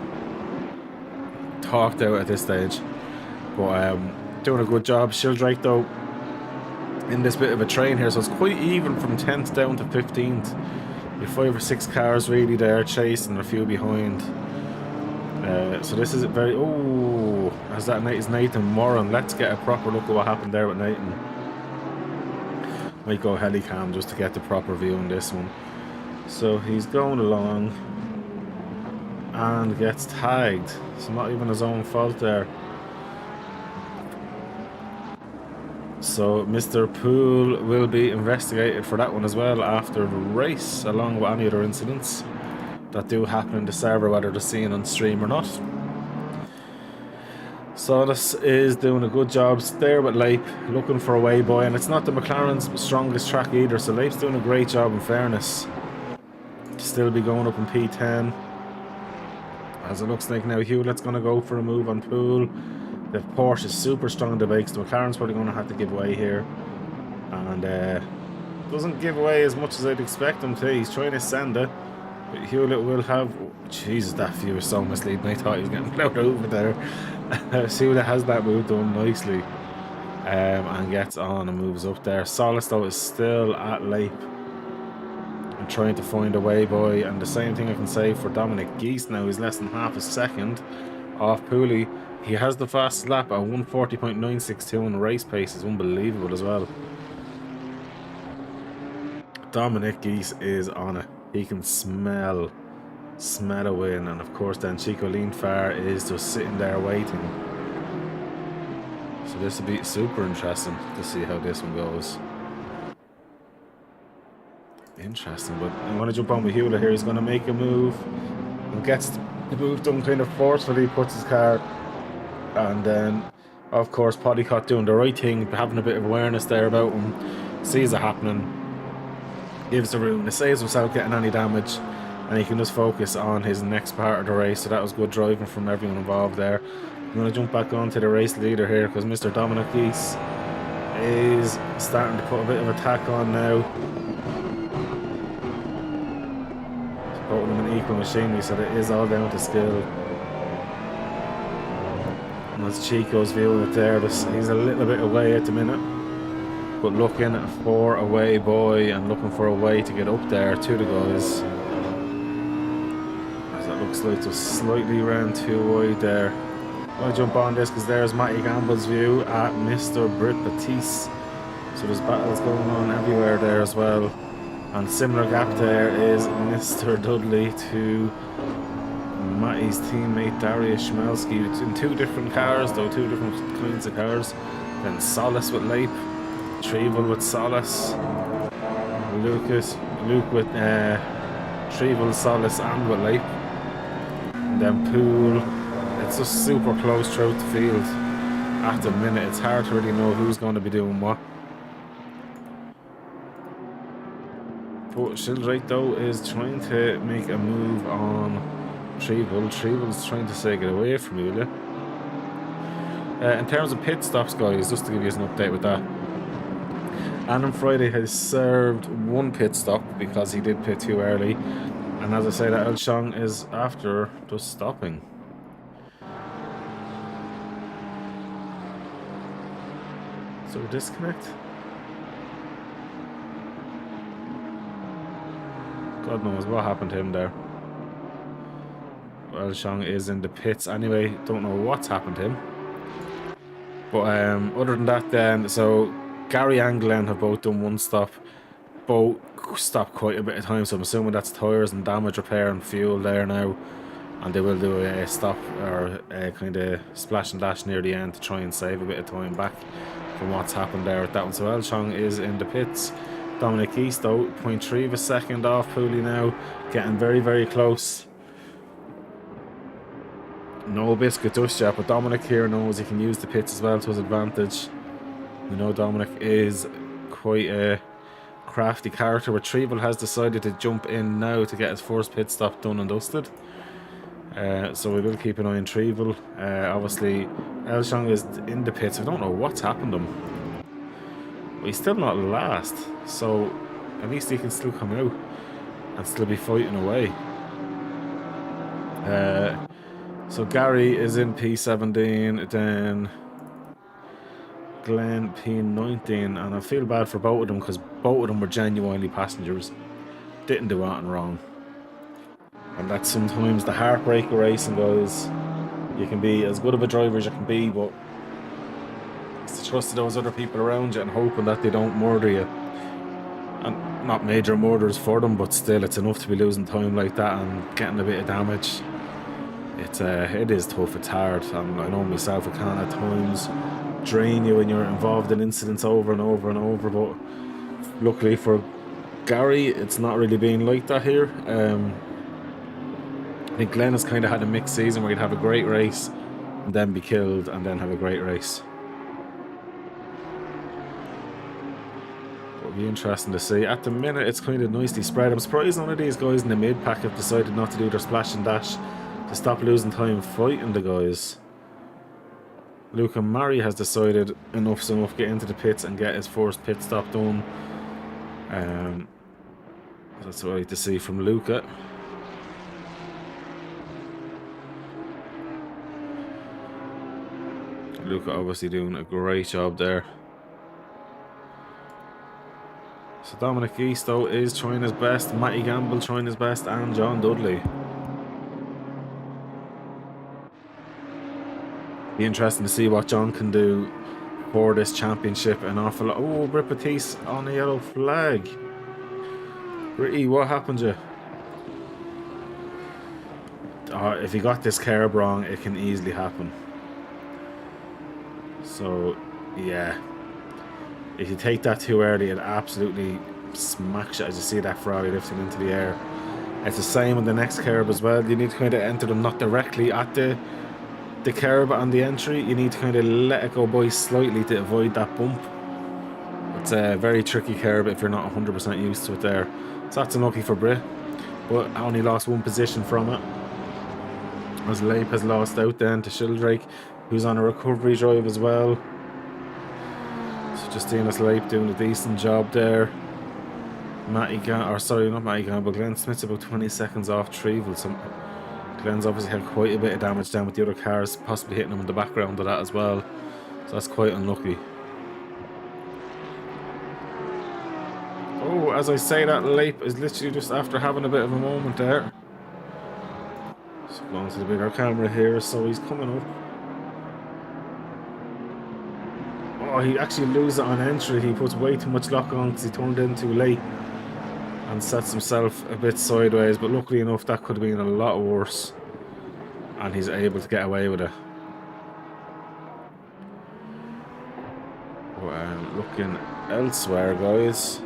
talked out at this stage. But doing a good job. Sheldrake, though, in this bit of a train here, so it's quite even from 10th down to 15th. You've 5 or 6 cars really there chasing, a few behind. So this is very... Oh, as that is Nathan Moran. Let's get a proper look at what happened there with Nathan. Might go helicam just to get the proper view on this one. So he's going along and gets tagged. It's not even his own fault there. So Mr. Poole will be investigated for that one as well after the race, along with any other incidents that do happen in the server, whether they're seen on stream or not. Solis is doing a good job there with Leip, looking for a way by, and it's not the McLaren's strongest track either, so Leip's doing a great job in fairness. Still be going up in P10. As it looks like now Hewlett's going to go for a move on Poole. The Porsche is super strong in the brakes. The McLaren's probably going to have to give away here. And doesn't give away as much as I'd expect him to. He's trying to send it. But Hewlett will have... Jesus, that view is so misleading. I thought he was getting plowed over there. Hewlett has that move done nicely. And gets on and moves up there. Solis, though, is still at Leip and trying to find a way by. And the same thing I can say for Dominic Geese now. He's less than half a second off Pooley. He has the fastest lap at 140.962 and race pace is unbelievable as well. Dominic Geese is on it. He can smell a win, and of course then Chico Leanfar is just sitting there waiting. So this will be super interesting to see how this one goes. Interesting, but I'm going to jump on with Hewlett here. He's going to make a move and gets the move done kind of forcefully, puts his car. And then, of course, Podicott doing the right thing, having a bit of awareness there about him, sees it happening, gives the room, saves himself getting any damage, and he can just focus on his next part of the race. So that was good driving from everyone involved there. I'm going to jump back on to the race leader here because Mr. Dominic Geese is starting to put a bit of attack on now. Both of them an equal machinery, so it is all down to skill. As Chico's viewing it there, he's a little bit away at the minute, but looking for a way boy and looking for a way to get up there to the guys. As it looks like just slightly ran too wide there. I'm going to jump on this because there's Matty Gamble's view at Mr. Britt Batiste. So there's battles going on everywhere there as well. And similar gap there is Mr. Dudley to Matty's teammate Darius Schmelski in 2 different cars, though 2 different kinds of cars. Then Solis with Leip, Trevel with Solis, Luke with Trevel, Solis and with Leip. And then Poole. It's just super close throughout the field at the minute. It's hard to really know who's going to be doing what. But Shildrake though is trying to make a move on Trevel. Trevel's trying to say get away from Julia. In terms of pit stops, guys, just to give you an update with that. Adam Friday has served 1 pit stop because he did pit too early. And as I say, that Elshong is after just stopping. So disconnect. God knows what happened to him there. Elshong is in the pits anyway. Don't know what's happened to him. But other than that then, so Gary and Glenn have both done 1 stop. Both stopped quite a bit of time, so I'm assuming that's tyres and damage repair and fuel there now. And they will do a stop or a kind of splash and dash near the end to try and save a bit of time back from what's happened there with that one. So Elshong is in the pits. Dominic East though, 0.3 of a second off Pooley now, getting very, very close. No biscuit just yet, but Dominic here knows he can use the pits as well to his advantage. You know, Dominic is quite a crafty character. Retrieval has decided to jump in now to get his first pit stop done and dusted. So we will keep an eye on Trevel. Obviously, Elshong is in the pits. I don't know what's happened to him. But he's still not last, so at least he can still come out and still be fighting away. So Gary is in P17, then Glenn P19, and I feel bad for both of them because both of them were genuinely passengers. Didn't do anything wrong. And that's sometimes the heartbreak of racing, guys. You can be as good of a driver as you can be, but it's the trust of those other people around you and hoping that they don't murder you. And not major murders for them, but still, it's enough to be losing time like that and getting a bit of damage. It is tough, it's hard, and I know myself, it can at times drain you when you're involved in incidents over and over and over, but luckily for Gary, it's not really been like that here. I think Glenn has kind of had a mixed season where he'd have a great race and then be killed and then have a great race. It'll be interesting to see. At the minute, it's kind of nicely spread. I'm surprised none of these guys in the mid-pack have decided not to do their splash and dash to stop losing time fighting the guys. Luca Murray has decided enough's enough, get into the pits and get his first pit stop done. That's what I like to see from Luca. Luca obviously doing a great job there. So Dominic East though is trying his best, Matty Gamble trying his best, and John Dudley. Be interesting to see what John can do for this championship. An awful lot. Oh, Britt Batiste on a yellow flag. Britty, what happened to you? If you got this curb wrong, it can easily happen. So, yeah. If you take that too early, it absolutely smacks you as you see that Ferrari lifting into the air. It's the same on the next curb as well. You need to kind of enter them not directly at the curb on the entry. You need to kind of let it go by slightly to avoid that bump. It's a very tricky curb if you're not 100% used to it there. So that's unlucky for Britt, but I only lost one position from it, as Leip has lost out then to Sheldrake, who's on a recovery drive as well. So Justinas Leip doing a decent job there. Matty Gamble, Glenn Smith's about 20 seconds off Trevel. So Glenn's obviously had quite a bit of damage down with the other cars, possibly hitting him in the background of that as well. So that's quite unlucky. Oh, as I say that, Leip is literally just after having a bit of a moment there. So going to the bigger camera here, so he's coming up. Oh, he actually loses it on entry. He puts way too much lock on because he turned in too late and sets himself a bit sideways, but luckily enough that could have been a lot worse and he's able to get away with it. Well, looking elsewhere, guys.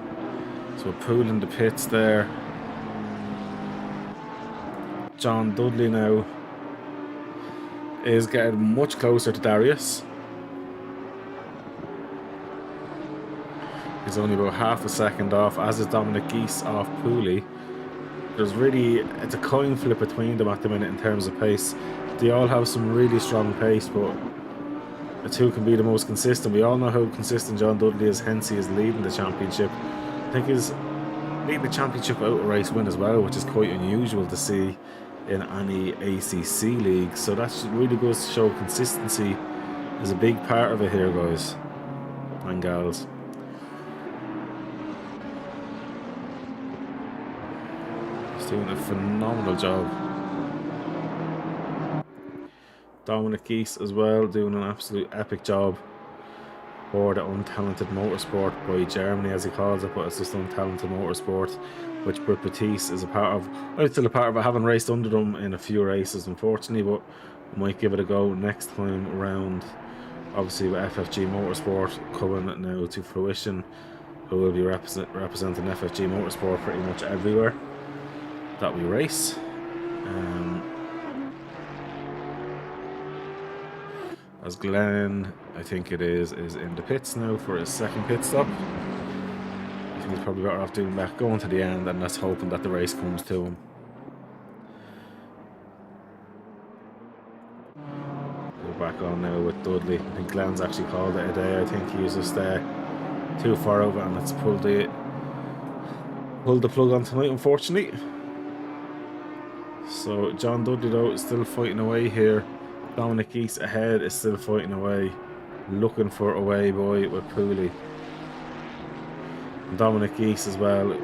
So pooling the pits there. John Dudley now is getting much closer to Darius. He's only about half a second off, as is Dominic Geese off Pooley. It's a coin flip between them at the minute in terms of pace. They all have some really strong pace, but it's who can be the most consistent. We all know how consistent John Dudley is, hence he is leading the championship. I think he's leading the championship out a race win as well, which is quite unusual to see in any ACC league. So that really goes to show consistency is a big part of it here, guys and gals. He's doing a phenomenal job. Dominic Geese as well, doing an absolute epic job for the Untalented Motorsport by Germany, as he calls it, but it's just Untalented Motorsport, which Britt Batiste is a part of. I'm still a part of it. I haven't raced under them in a few races, unfortunately, but I might give it a go next time around. Obviously, with FFG Motorsport coming now to fruition, I will be representing FFG Motorsport pretty much everywhere that we race. As Glenn, I think it is in the pits now for his second pit stop. I think he's probably better off doing that, going to the end, and let's hoping that the race comes to him. We're back on now with Dudley. I think Glenn's actually called it a day. I think he was just too far over, and let's pull the plug on tonight, unfortunately. So John Dudley though is still fighting away here. Dominic Geese ahead is still fighting away. looking for away boy with Pooley. Dominic Geese as well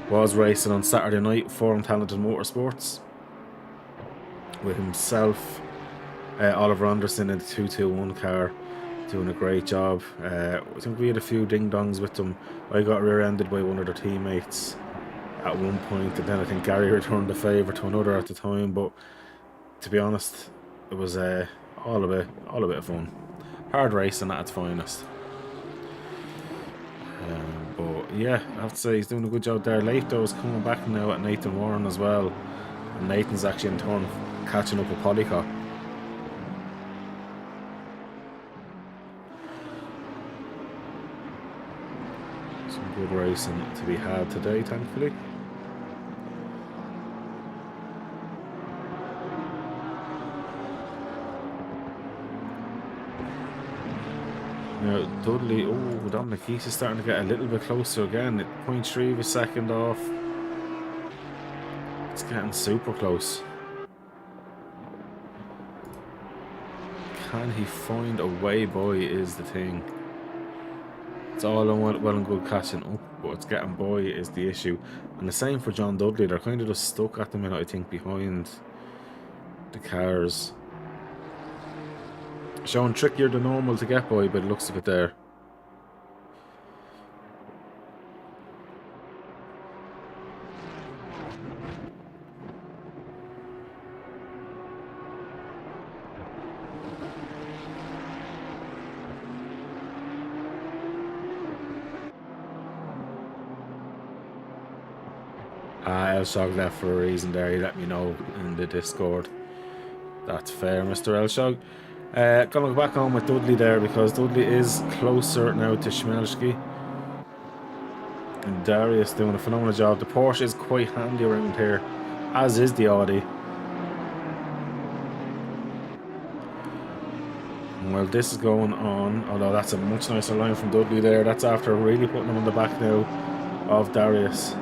was racing on Saturday night for Talented Motorsports with himself, Oliver Andersen in the 221 car, doing a great job. I think we had a few ding-dongs with them. I got rear-ended by one of their teammates at one point, and then I think Gary returned the favour to another at the time, but to be honest, it was all a bit of fun. Hard racing at its finest. But yeah, I have to say he's doing a good job there. Leito's coming back now at Nathan Warren as well, and Nathan's actually in turn catching up with Polycott. Some good racing to be had today, thankfully. Now, Dudley, oh, Dominic Geese is starting to get a little bit closer again. At 0.3 of a second off. It's getting super close. Can he find a way by is the thing. It's all well and good catching up, but it's getting by is the issue. And the same for John Dudley. They're kind of just stuck at the minute, I think, behind the cars. Showing trickier than normal to get by, but it looks of it there. Elshog left for a reason there. He let me know in the Discord. That's fair, Mr. Elshog. Gonna go back on with Dudley there because Dudley is closer now to Schmelski. And Darius doing a phenomenal job. The Porsche is quite handy around here, as is the Audi. And while this is going on, although that's a much nicer line from Dudley there, that's after really putting him on the back now of Darius.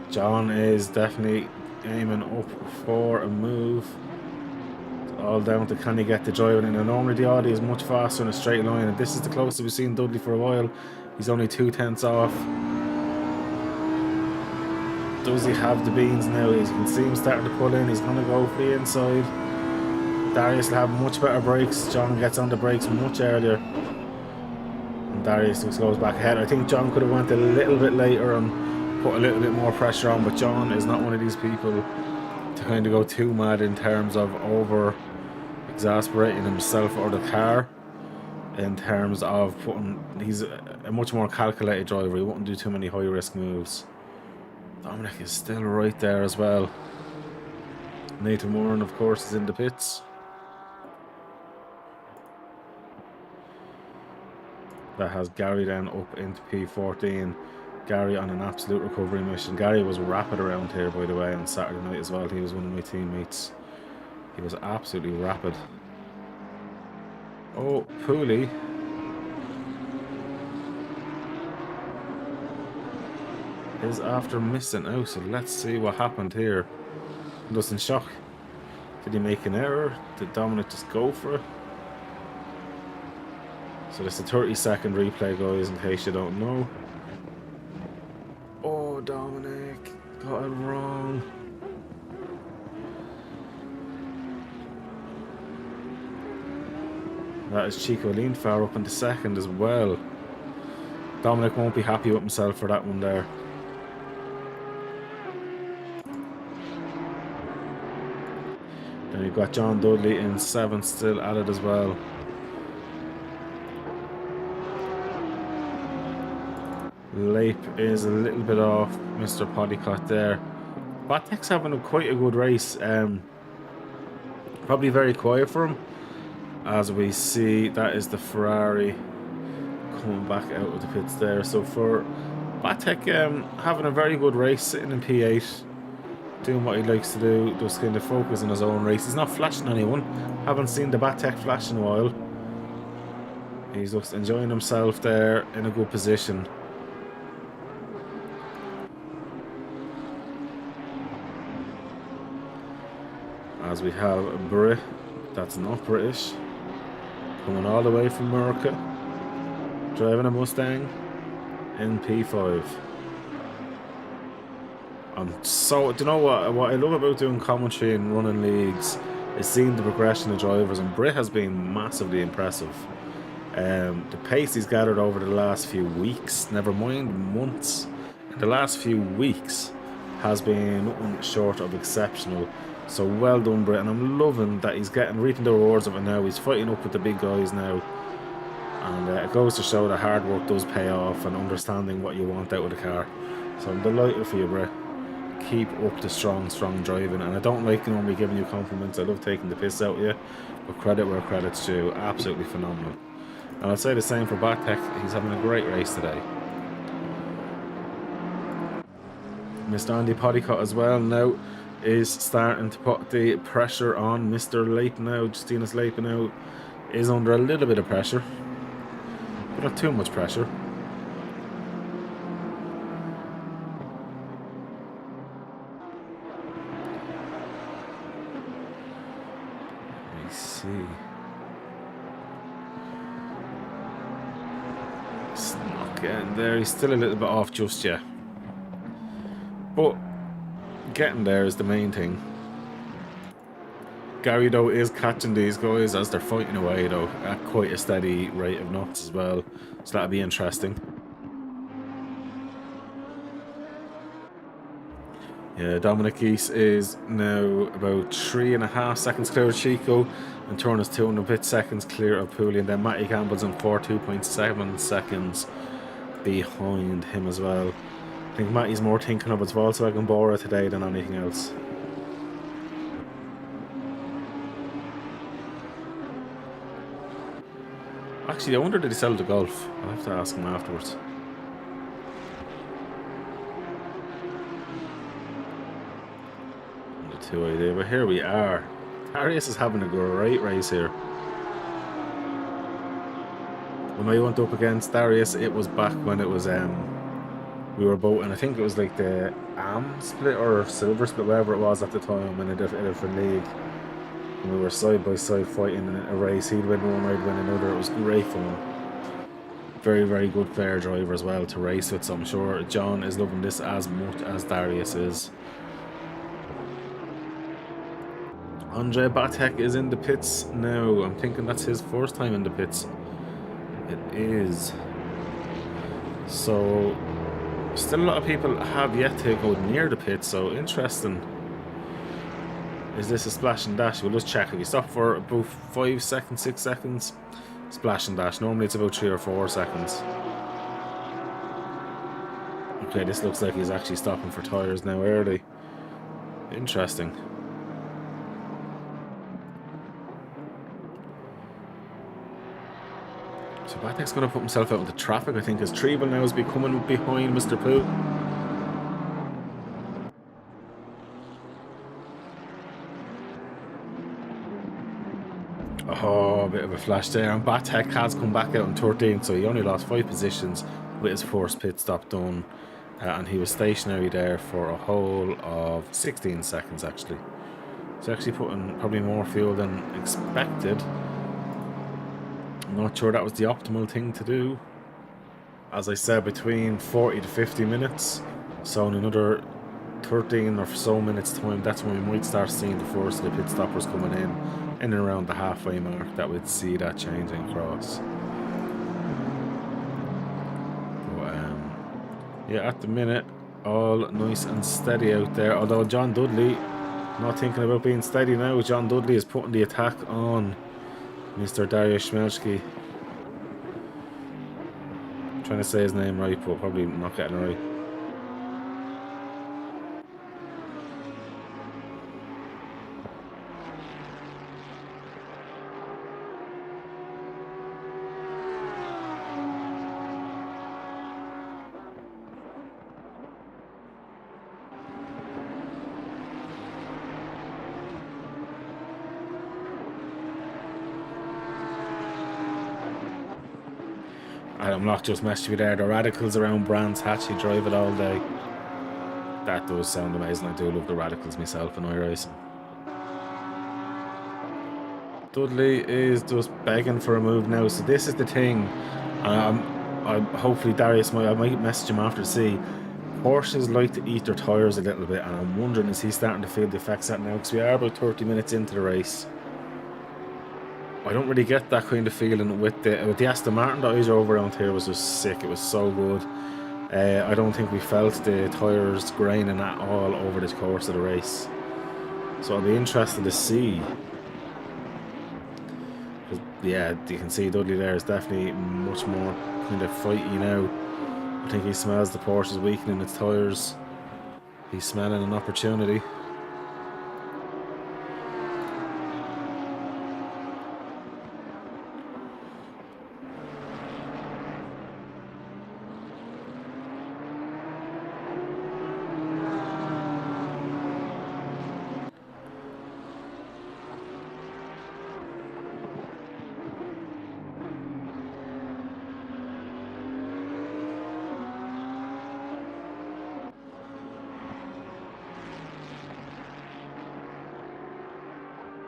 John is definitely aiming up for a move. All down to can he get the driving in. And normally the Audi is much faster in a straight line, and this is the closest we've seen Dudley for a while. He's only 2/10 off. Does he have the beans now? You can see him starting to pull in. He's going to go for the inside. Darius will have much better brakes. John gets on the brakes much earlier, and Darius just goes back ahead. I think John could have went a little bit later and put a little bit more pressure on, but John is not one of these people to kind of go too mad in terms of over exasperating himself or the car. In terms of putting, he's a much more calculated driver. He won't do too many high risk moves. Dominic is still right there as well. Nathan Warren, of course, is in the pits. That has Gary then up into P14. Gary on an absolute recovery mission. Gary was rapid around here, by the way, on Saturday night as well. He was one of my teammates. He was absolutely rapid. Oh, Pooley. Is after missing out, so let's see what happened here. Andersen shock. Did he make an error? Did Dominic just go for it? So it's a 30-second replay, guys, in case you don't know. Oh, Dominic got it wrong. That is Chico leaned far up into second as well. Dominic won't be happy with himself for that one there. Then you've got John Dudley in 7th still at it as well. Leip is a little bit off Mr. Polycott there. Batek's having quite a good race. Probably very quiet for him. As we see, that is the Ferrari coming back out of the pits there. So for Batek, having a very good race, sitting in P8, doing what he likes to do, just kind of focus on his own race. He's not flashing anyone. Haven't seen the Batek flash in a while. He's just enjoying himself there in a good position. As we have Brit, that's not British, Coming all the way from America. Driving a Mustang NP5. Do you know what I love about doing commentary and running leagues is seeing the progression of drivers, and Britt has been massively impressive. The pace he's gathered over the last few weeks, never mind months, in the last few weeks has been nothing short of exceptional. So well done, Britt, and I'm loving that he's reaping the rewards of it now. He's fighting up with the big guys now, and it goes to show that hard work does pay off and understanding what you want out of the car. So I'm delighted for you, Britt. Keep up the strong driving, and I don't like normally giving you compliments. I love taking the piss out of you, but credit where credit's due. Absolutely phenomenal. And I'll say the same for Batek. He's having a great race today. Mr. Andy Podicott as well now is starting to put the pressure on. Mr. Leighton now, Justinus Leighton now, is under a little bit of pressure, but not too much pressure. It's not getting there. He's still a little bit off just yet, but getting there is the main thing. Gary though is catching these guys as they're fighting away though at quite a steady rate of knots as well, so that'll be interesting. Yeah, Dominic East is now about 3.5 seconds clear of Chico, and Turn is 2 and a bit seconds clear of Pooley, and then Matty Campbell's on 42.7 seconds behind him as well. I think Matty's more thinking of his Volkswagen Bora today than anything else. Actually, I wonder did he sell the Golf? I'll have to ask him afterwards. Two idea, but here we are. Darius is having a great race here. When I went up against Darius, it was back when it was we were both, and I think it was like the AM split or silver split, whatever it was at the time, in a different league. And we were side by side fighting in a race. He'd win one, I'd win another. It was great fun. Very, very good fair driver as well to race with, so I'm sure John is loving this as much as Darius is. Andre Batek is in the pits now. I'm thinking that's his first time in the pits. It is. So, still a lot of people have yet to go near the pits, so interesting. Is this a splash and dash? We'll just check. If you stop for about 5 seconds, 6 seconds, splash and dash. Normally it's about 3 or 4 seconds. Okay, this looks like he's actually stopping for tyres now early. Interesting. So Batek's going to put himself out into traffic, I think, as Treble now is becoming behind Mr. Pooh. Oh, a bit of a flash there. And Batek has come back out in 13th, so he only lost 5 positions with his first pit stop done. And he was stationary there for a whole of 16 seconds, actually. So actually putting probably more fuel than expected. I'm not sure that was the optimal thing to do. As I said, between 40 to 50 minutes. So in another 13 or so minutes time, that's when we might start seeing the first of the pit stoppers coming in and around the halfway mark, that we'd see that changing across. But yeah, at the minute, all nice and steady out there. Although John Dudley, not thinking about being steady now. John Dudley is putting the attack on Mr. Dariusz Śmielski. I'm trying to say his name right, but probably not getting it right. I'm not just messing with you there. The Radicals around Brands Hatch, you drive it all day. That does sound amazing. I do love the Radicals myself in iRacing. Dudley is just begging for a move now. So this is the thing. Hopefully Darius I might message him after to see. Porsches like to eat their tyres a little bit, and I'm wondering, is he starting to feel the effects of that now? Because we are about 30 minutes into the race. I don't really get that kind of feeling with the Aston Martin that I drove around here. Was just sick. It was so good. I don't think we felt the tyres graining at all over the course of the race. So I'll be interested to see. Yeah, you can see Dudley there is definitely much more kind of fighty now. I think he smells the Porsche's weakening its tyres. He's smelling an opportunity.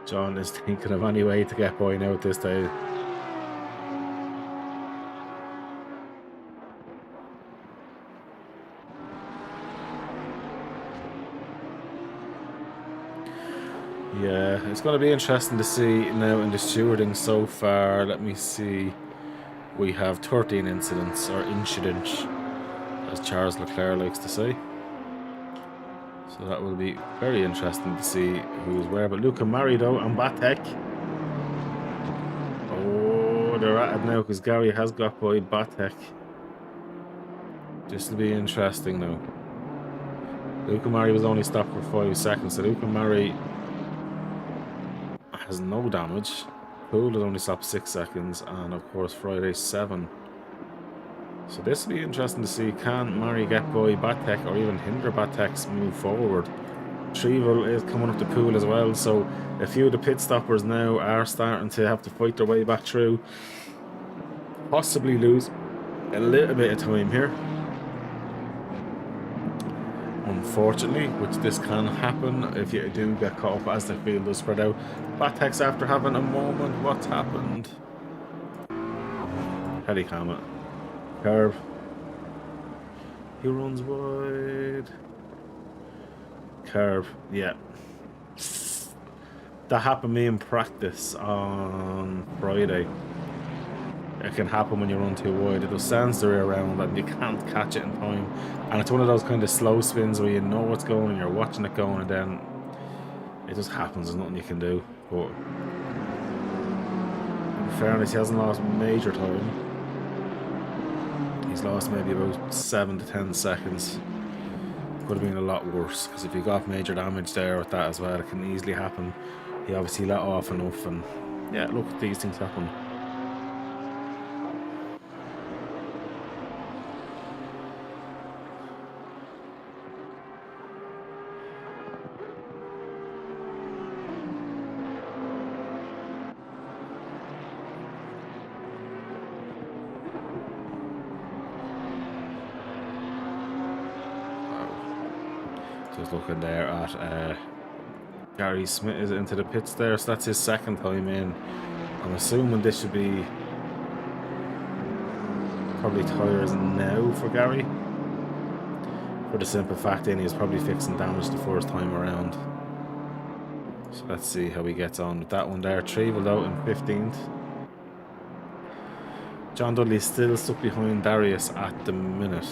John is thinking of any way to get by now at this time. Yeah, it's going to be interesting to see now in the stewarding so far. Let me see. We have 13 incidents, or incidents, as Charles Leclerc likes to say. So that will be very interesting to see who's where. But Luca Mari though, and Batek. Oh, they're at it now because Gary has got by Batek. This will be interesting now. Luca Mari was only stopped for 5 seconds, so Luca Mari has no damage. Poole has only stopped 6 seconds, and of course Friday 7. So this will be interesting to see. Can Mari get by Batek or even hinder Batek's move forward? Trevel is coming up the pool as well, so a few of the pit stoppers now are starting to have to fight their way back through. Possibly lose a little bit of time here. Unfortunately, which this can happen if you do get caught up as the field does spread out. Batek's after having a moment. What's happened? Heli Comet. Curve. He runs wide. Curve. Yeah. That happened to me in practice on Friday. It can happen when you run too wide. It'll sensory around and you can't catch it in time. And it's one of those kind of slow spins where you know what's going and you're watching it going, and then it just happens. There's nothing you can do. But in fairness, he hasn't lost major time. He's lost maybe about 7 to 10 seconds. Could have been a lot worse, because if you got major damage there with that as well, it can easily happen. He obviously let off enough, and yeah, look, these things happen. Just looking there at Gary Smith is into the pits there, so that's his second time in. I'm assuming this should be probably tyres now for Gary, for the simple fact that he was probably fixing damage the first time around. So let's see how he gets on with that one there. Trevel out in 15th. John Dudley still stuck behind Darius at the minute.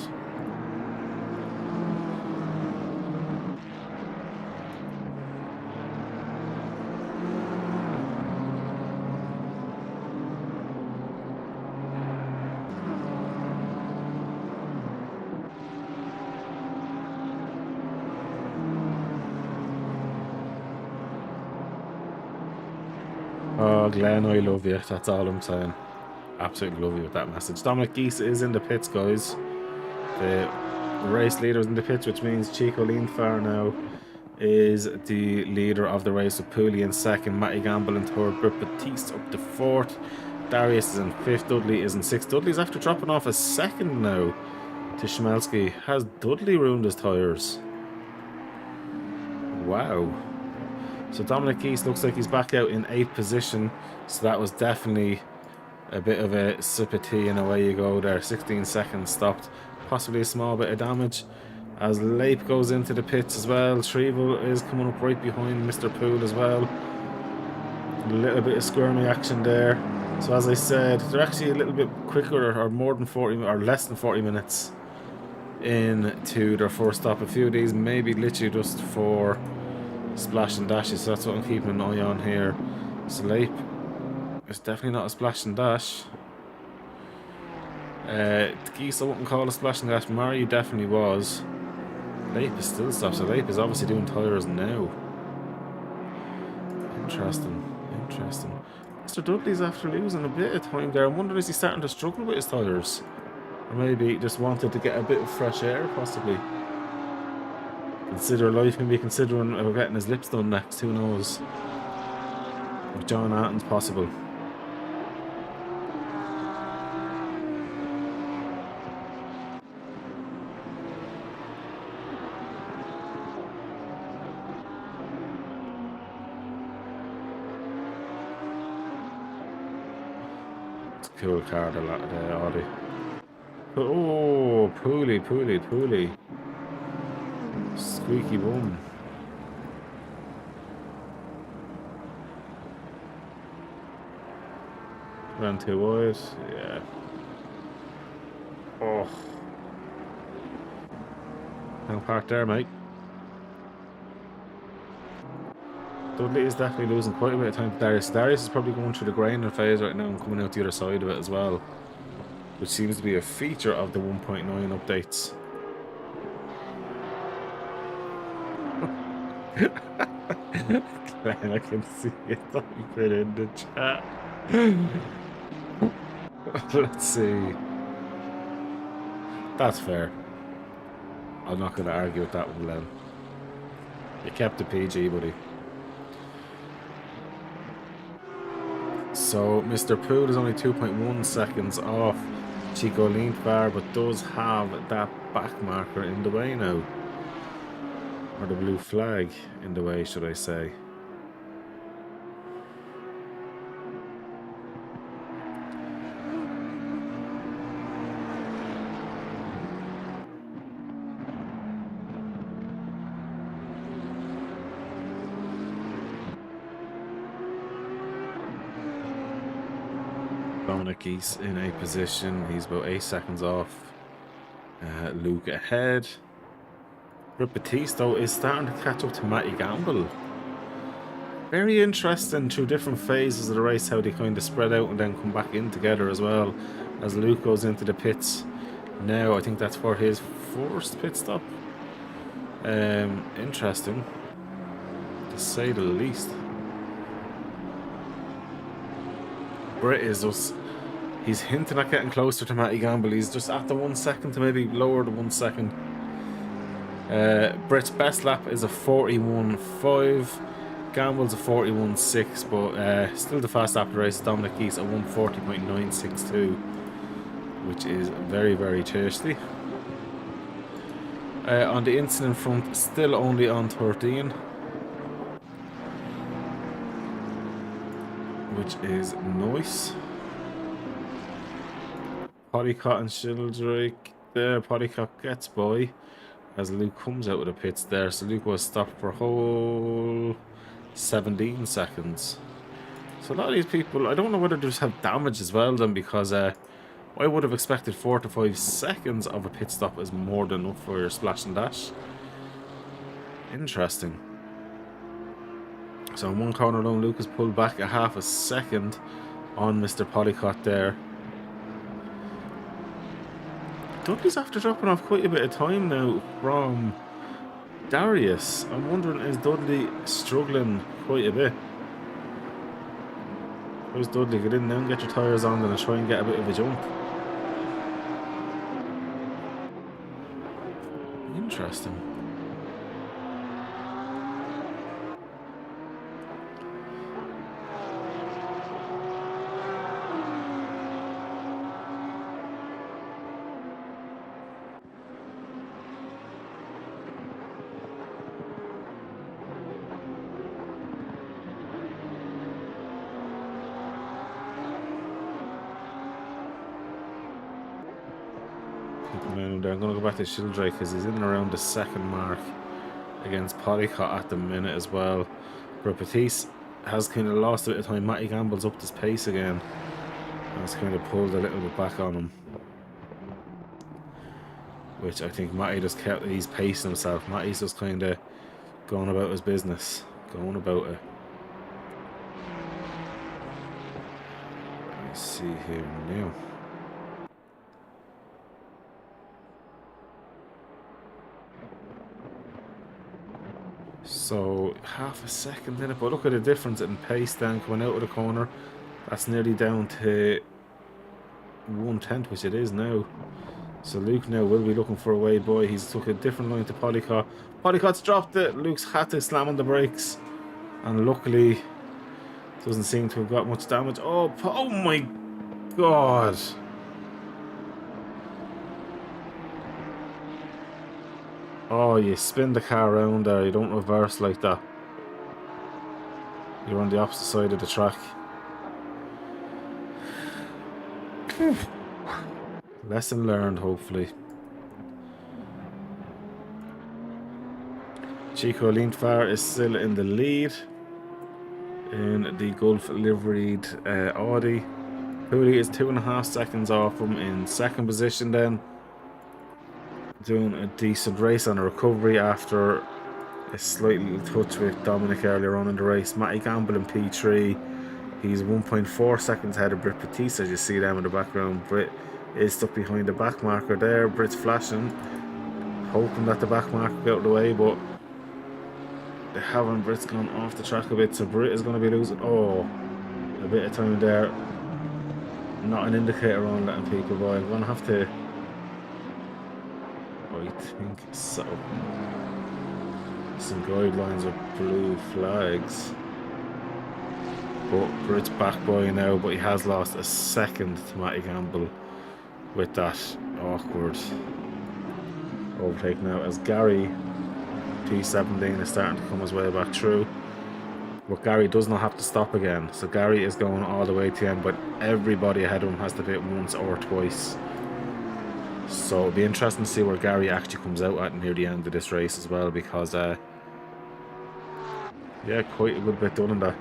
Oh, Glenn, I love you. That's all I'm saying. Absolutely love you with that message. Dominic Geese is in the pits, guys. The race leader is in the pits, which means Chico Leanfar now is the leader of the race, with Pooley in second, Matty Gamble in third, Britt Batiste up to fourth, Darius is in fifth, Dudley is in sixth. Dudley's after dropping off a second now to Schmelski. Has Dudley ruined his tyres? Wow. So Dominic East looks like he's back out in 8th position. So that was definitely a bit of a sip of tea, and away you go there. 16 seconds stopped. Possibly a small bit of damage. As Leip goes into the pits as well. Shrevel is coming up right behind Mr. Poole as well. A little bit of squirmy action there. So as I said, they're actually a little bit quicker, or more than 40, or less than 40 minutes into their first stop. A few of these maybe literally just for splash and dashes, so that's what I'm keeping an eye on here. So Leip, it's definitely not a splash and dash. Geese I wouldn't call a splash and dash. Murray definitely was. Leip is still stopped, so Leip is obviously doing tyres now. Interesting. Mr. Dudley's after losing a bit of time there. I wonder, is he starting to struggle with his tyres? Or maybe he just wanted to get a bit of fresh air, possibly. Consider life, maybe considering about getting his lips done next, who knows? If John Atten's possible. It's a cool card, a lot of the Audi. Oh, Pooley. Squeaky bum. Ran too wide, yeah. Oh. Hang park there, mate. Dudley is definitely losing quite a bit of time to Darius. Darius is probably going through the grinding phase right now and coming out the other side of it as well, which seems to be a feature of the 1.9 updates. Glenn, I can see it typing in the chat. Let's see. That's fair. I'm not going to argue with that one, Glenn. You kept the PG, buddy. So Mr. Poole is only 2.1 seconds off Chico Lindbar, but does have that back marker in the way now. Or the blue flag in the way, should I say. Dominic East in a position. He's about 8 seconds off. Luke ahead. But Batista is starting to catch up to Matty Gamble. Very interesting through different phases of the race how they kind of spread out and then come back in together as well. As Luke goes into the pits now, I think that's for his first pit stop. Interesting, to say the least. Britt is just, he's hinting at getting closer to Matty Gamble. He's just at the 1 second to maybe lower the 1 second. Britt's best lap is a 41.5. Gamble's a 41.6, but still the fast lap of the race. Dominic East a 140.962, which is very, very tasty. On the incident front, still only on 13, which is nice. Polycott and Shildrake there. Polycott gets by as Luke comes out of the pits there. So Luke was stopped for a whole 17 seconds. So a lot of these people, I don't know whether they just have damage as well then, because I would have expected 4 to 5 seconds of a pit stop as more than enough for your splash and dash. Interesting. So in one corner alone, Luke has pulled back a half a second on Mr. Polycott there. Dudley's after dropping off quite a bit of time now from Darius. I'm wondering, is Dudley struggling quite a bit? Where's Dudley? Get in now and get your tyres on and try and get a bit of a jump. Interesting. I'm going to go back to Shieldray because he's in and around the second mark against Polycott at the minute as well. But Batiste has kind of lost a bit of time. Matty Gamble's up his pace again. And it's kind of pulled a little bit back on him. Which I think Matty just kept, he's pacing himself. Matty's just kind of going about his business. Going about it. Let's see here now. So half a second in it, but look at the difference in pace then coming out of the corner. That's nearly down to 1/10, which it is now. So Luke now will be looking for a way by. He's took a different line to Polycott. Polycott's dropped it. Luke's had to slam on the brakes, and luckily doesn't seem to have got much damage. Oh, oh my God. Oh, you spin the car around there. You don't reverse like that. You're on the opposite side of the track. Lesson learned, hopefully. Chico Lindfar is still in the lead in the Gulf liveried Audi. Hooley is 2.5 seconds off him in second position then. Doing a decent race on a recovery after a slight little touch with Dominic earlier on in the race. Matty Gamble in P3. He's 1.4 seconds ahead of Britt Batiste, as you see them in the background. Britt is stuck behind the back marker there. Britt's flashing, hoping that the back marker will get out of the way, but they haven't. Britt's gone off the track a bit, so Britt is going to be losing. Oh, a bit of time there. Not an indicator on letting people by. I'm going to have to. I think so. Some guidelines with blue flags. But Britt's back by now, but he has lost a second to Matty Gamble with that awkward overtake now, as Gary P17 is starting to come his way back through. But Gary does not have to stop again, so Gary is going all the way to the end, but everybody ahead of him has to pit once or twice. So it'll be interesting to see where Gary actually comes out at near the end of this race as well, because yeah, quite a good bit done in that.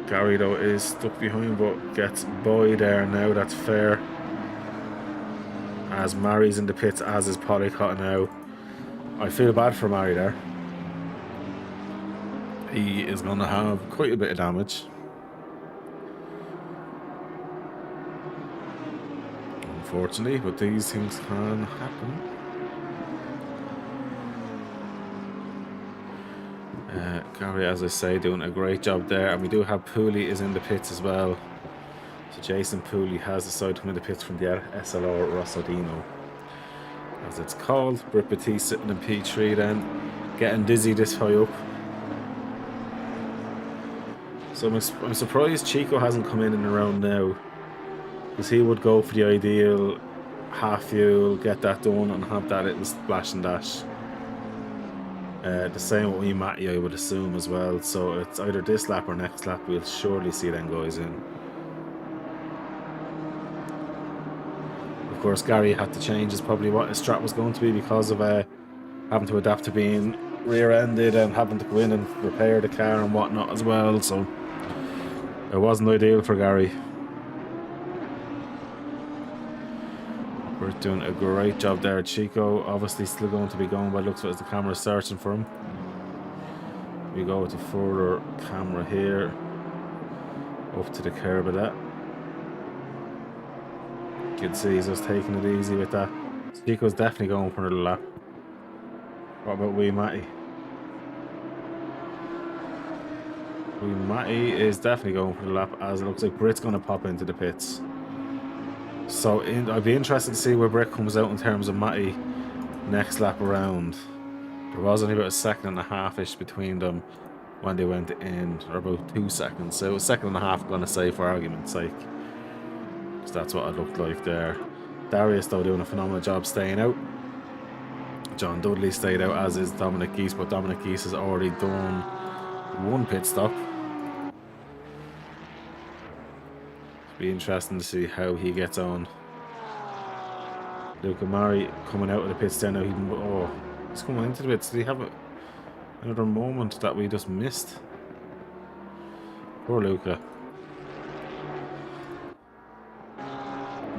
Gary though is stuck behind, but gets by there now. That's fair. As Mary's in the pits, as is Polycott now. I feel bad for Mary there. He is going to have quite a bit of damage. Unfortunately, but these things can happen. Gary, as I say, doing a great job there. And we do have Pooley is in the pits as well. So Jason Pooley has decided to come in the pits from the SLR Rossodino, as it's called. Britt Batiste sitting in P3 then, getting dizzy this high up. So I'm surprised Chico hasn't come in and around now, because he would go for the ideal half fuel, get that done and have that little splash and dash. The same with me, Matty, I would assume as well. So it's either this lap or next lap. We'll surely see them guys in. Of course, Gary had to change is probably what his strat was going to be, because of having to adapt to being rear-ended and having to go in and repair the car and whatnot as well. So it wasn't ideal for Gary. We're doing a great job there. Chico obviously still going to be going by looks as the camera's searching for him. We go with the further camera here up to the curb of that. You can see he's just taking it easy with that. Chico's definitely going for another lap. What about wee Matty? Wee Matty is definitely going for the lap, as it looks like Britt's going to pop into the pits. So I'd be interested to see where Britt comes out in terms of Matty next lap around. There was only about 1.5 seconds-ish between them when they went in, or about 2 seconds. So 1.5 seconds, I'm going to say, for argument's sake. So that's what it looked like there. Darius though doing a phenomenal job staying out. John Dudley stayed out, as is Dominic Geese, but Dominic Geese has already done one pit stop. Be interesting to see how he gets on. Luca Mari coming out of the pits there now. Oh, he's coming into the pits. Did he have another moment that we just missed? Poor Luca.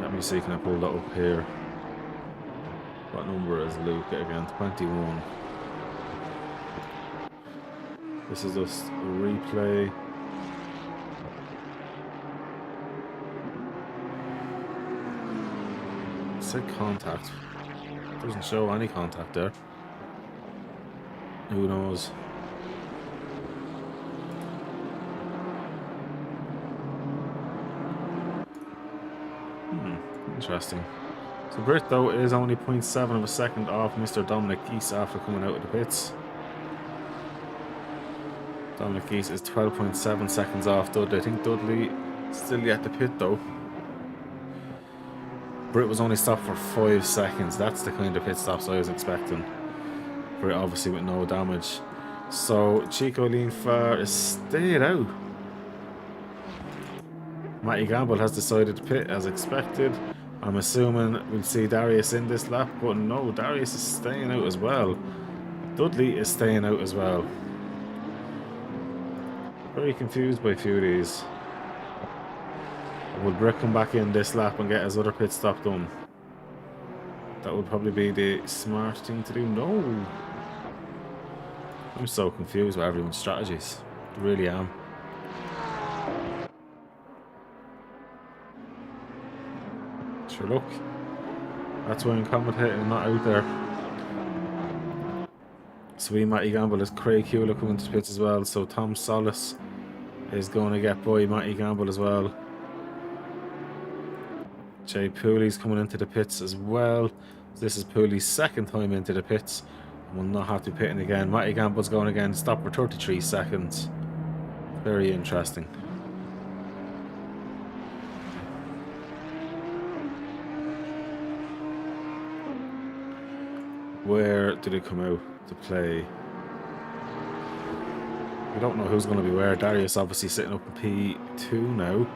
Let me see, can I pull that up here? What number is Luca again? 21. This is just a replay. It said contact. Doesn't show any contact there. Who knows? Interesting. So Britt though is only 0.7 of a second off Mr. Dominic Geese after coming out of the pits. Dominic Geese is 12.7 seconds off Dudley. I think Dudley still yet to pit though. Britt was only stopped for 5 seconds. That's the kind of pit stops I was expecting. Britt obviously with no damage. So Chico Leanfar is stayed out. Matty Gamble has decided to pit as expected. I'm assuming we'll see Darius in this lap, but no, Darius is staying out as well. Dudley is staying out as well. Very confused by a few of these. Will Britt come back in this lap and get his other pit stop done? That would probably be the smart thing to do. No! I'm so confused with everyone's strategies. I really am. Sure, look. That's why I'm commentating, not out there. So we Matty Gamble is Craig Hewlett coming to the pits as well. So Tom Solis is going to get by Matty Gamble as well. Jay Pooley's coming into the pits as well. This is Pooley's second time into the pits. And will not have to be pitting again. Matty Gamble's going again. Stop for 33 seconds. Very interesting. Where did it come out to play? We don't know who's going to be where. Darius obviously sitting up in P2 now.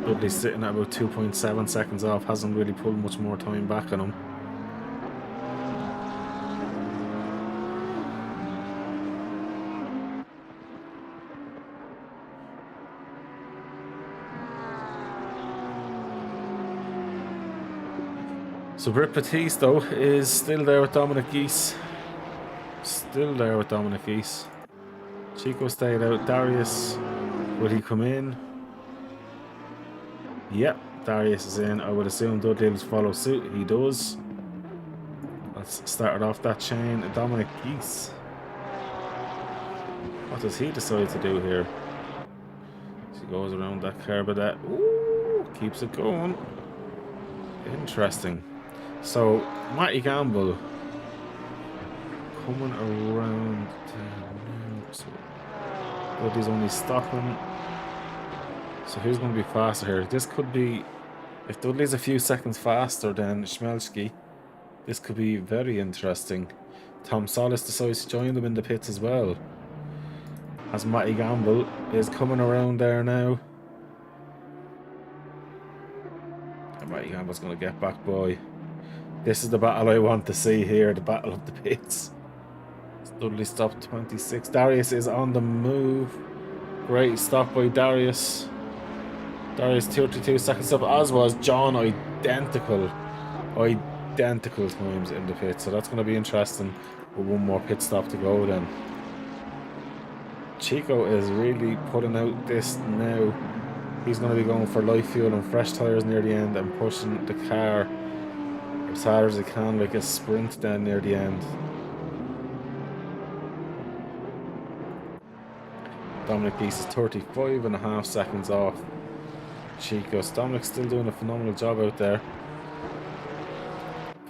Dudley's sitting at about 2.7 seconds off. Hasn't really pulled much more time back on him. So Britt Batiste though is still there with Dominic Geese. Still there with Dominic Geese. Chico stayed out. Darius, will he come in? Yep, Darius is in. I would assume Dudley will follow suit. He does. Let's start off that chain. Dominic Geese. What does he decide to do here? She goes around that curb of that. Ooh, keeps it going. Interesting. So Matty Gamble coming around now. So Dudley's only stopping. So who's going to be faster here? This could be, if Dudley's a few seconds faster than Schmelski, this could be very interesting. Tom Solis decides to join them in the pits as well. As Matty Gamble is coming around there now. And Matty Gamble's going to get back by. This is the battle I want to see here, the battle of the pits. Dudley stopped 26. Darius is on the move. Great stop by Darius. Darius 32 seconds up, as was John. Identical times in the pit. So that's going to be interesting with one more pit stop to go then. Chico is really putting out this now. He's going to be going for light fuel and fresh tyres near the end and pushing the car as hard as he can, like a sprint down near the end. Dominic Geese is 35.5 seconds off Chico's. Dominic's still doing a phenomenal job out there.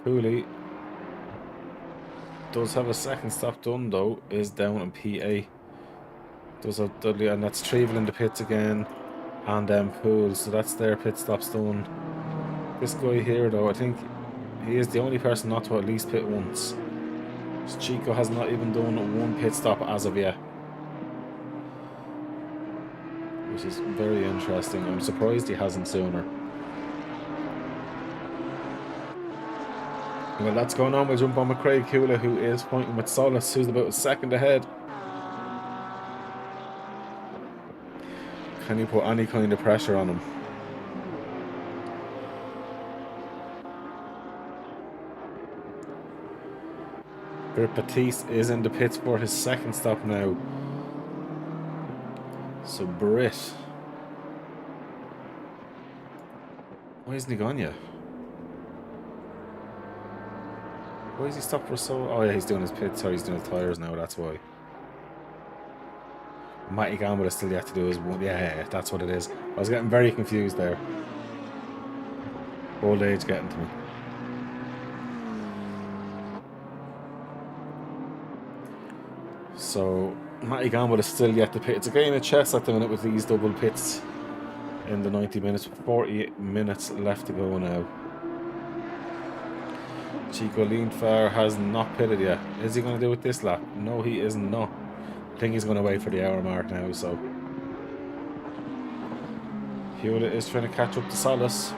Pooley does have a second stop done though, is down in P8. Does have Dudley, and that's Trevel in the pits again, and then Poole, so that's their pit stops done. This guy here though, I think he is the only person not to at least pit once. So Chico has not even done one pit stop as of yet, which is very interesting. I'm surprised he hasn't sooner. Well, that's going on. We'll jump on with Craig Hula, who is pointing with Solis, who's about a second ahead. Can you put any kind of pressure on him? Baptiste is in the pits for his second stop now. So Britt, why isn't he gone yet? Why is he stopped for so? Oh yeah, he's doing his pits. Sorry, he's doing his tires now. That's why. Matty Gamble is still yet to do his one. Yeah, that's what it is. I was getting very confused there. Old age getting to me. So Matty Gamble is still yet to pit. It's a game of chess at the minute with these double pits in the 90 minutes. 40 minutes left to go now. Chico Lindfar has not pitted yet. Is he going to do it this lap? No, he is not. I think he's going to wait for the hour mark now. So Hewlett is trying to catch up to Solis.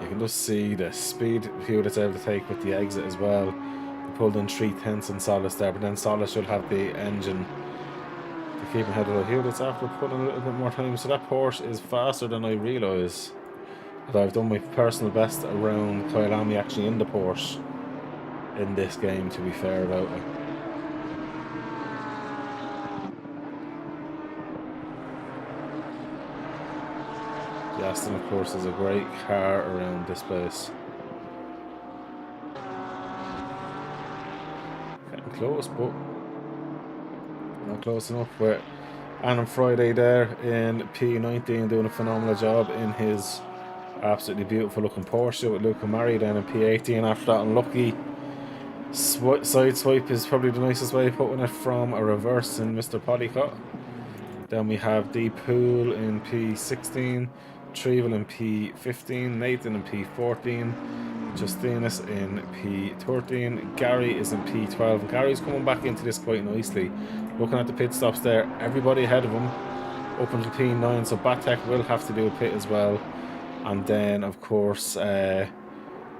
You can just see the speed Hewlett's able to take with the exit as well. He pulled in 3/10 in Solis there, but then Solis should have the engine to keep him ahead of Hewlett's after putting a little bit more time. So that Porsche is faster than I realise. But I've done my personal best around Kyalami actually in the Porsche in this game, to be fair about it. The Aston, of course, is a great car around this place. Getting close, but not close enough. With Adam Friday there in P19 doing a phenomenal job in his absolutely beautiful looking Porsche with Luca Mari then in P18. After that unlucky side swipe is probably the nicest way of putting it from a reverse in Mr. Polycott. Then we have D Pool in P16, Trevel in P15, Nathan in P14, Justinus in P13, Gary is in P12. And Gary's coming back into this quite nicely. Looking at the pit stops there, everybody ahead of him up until P9, so Batek will have to do a pit as well. And then, of course, there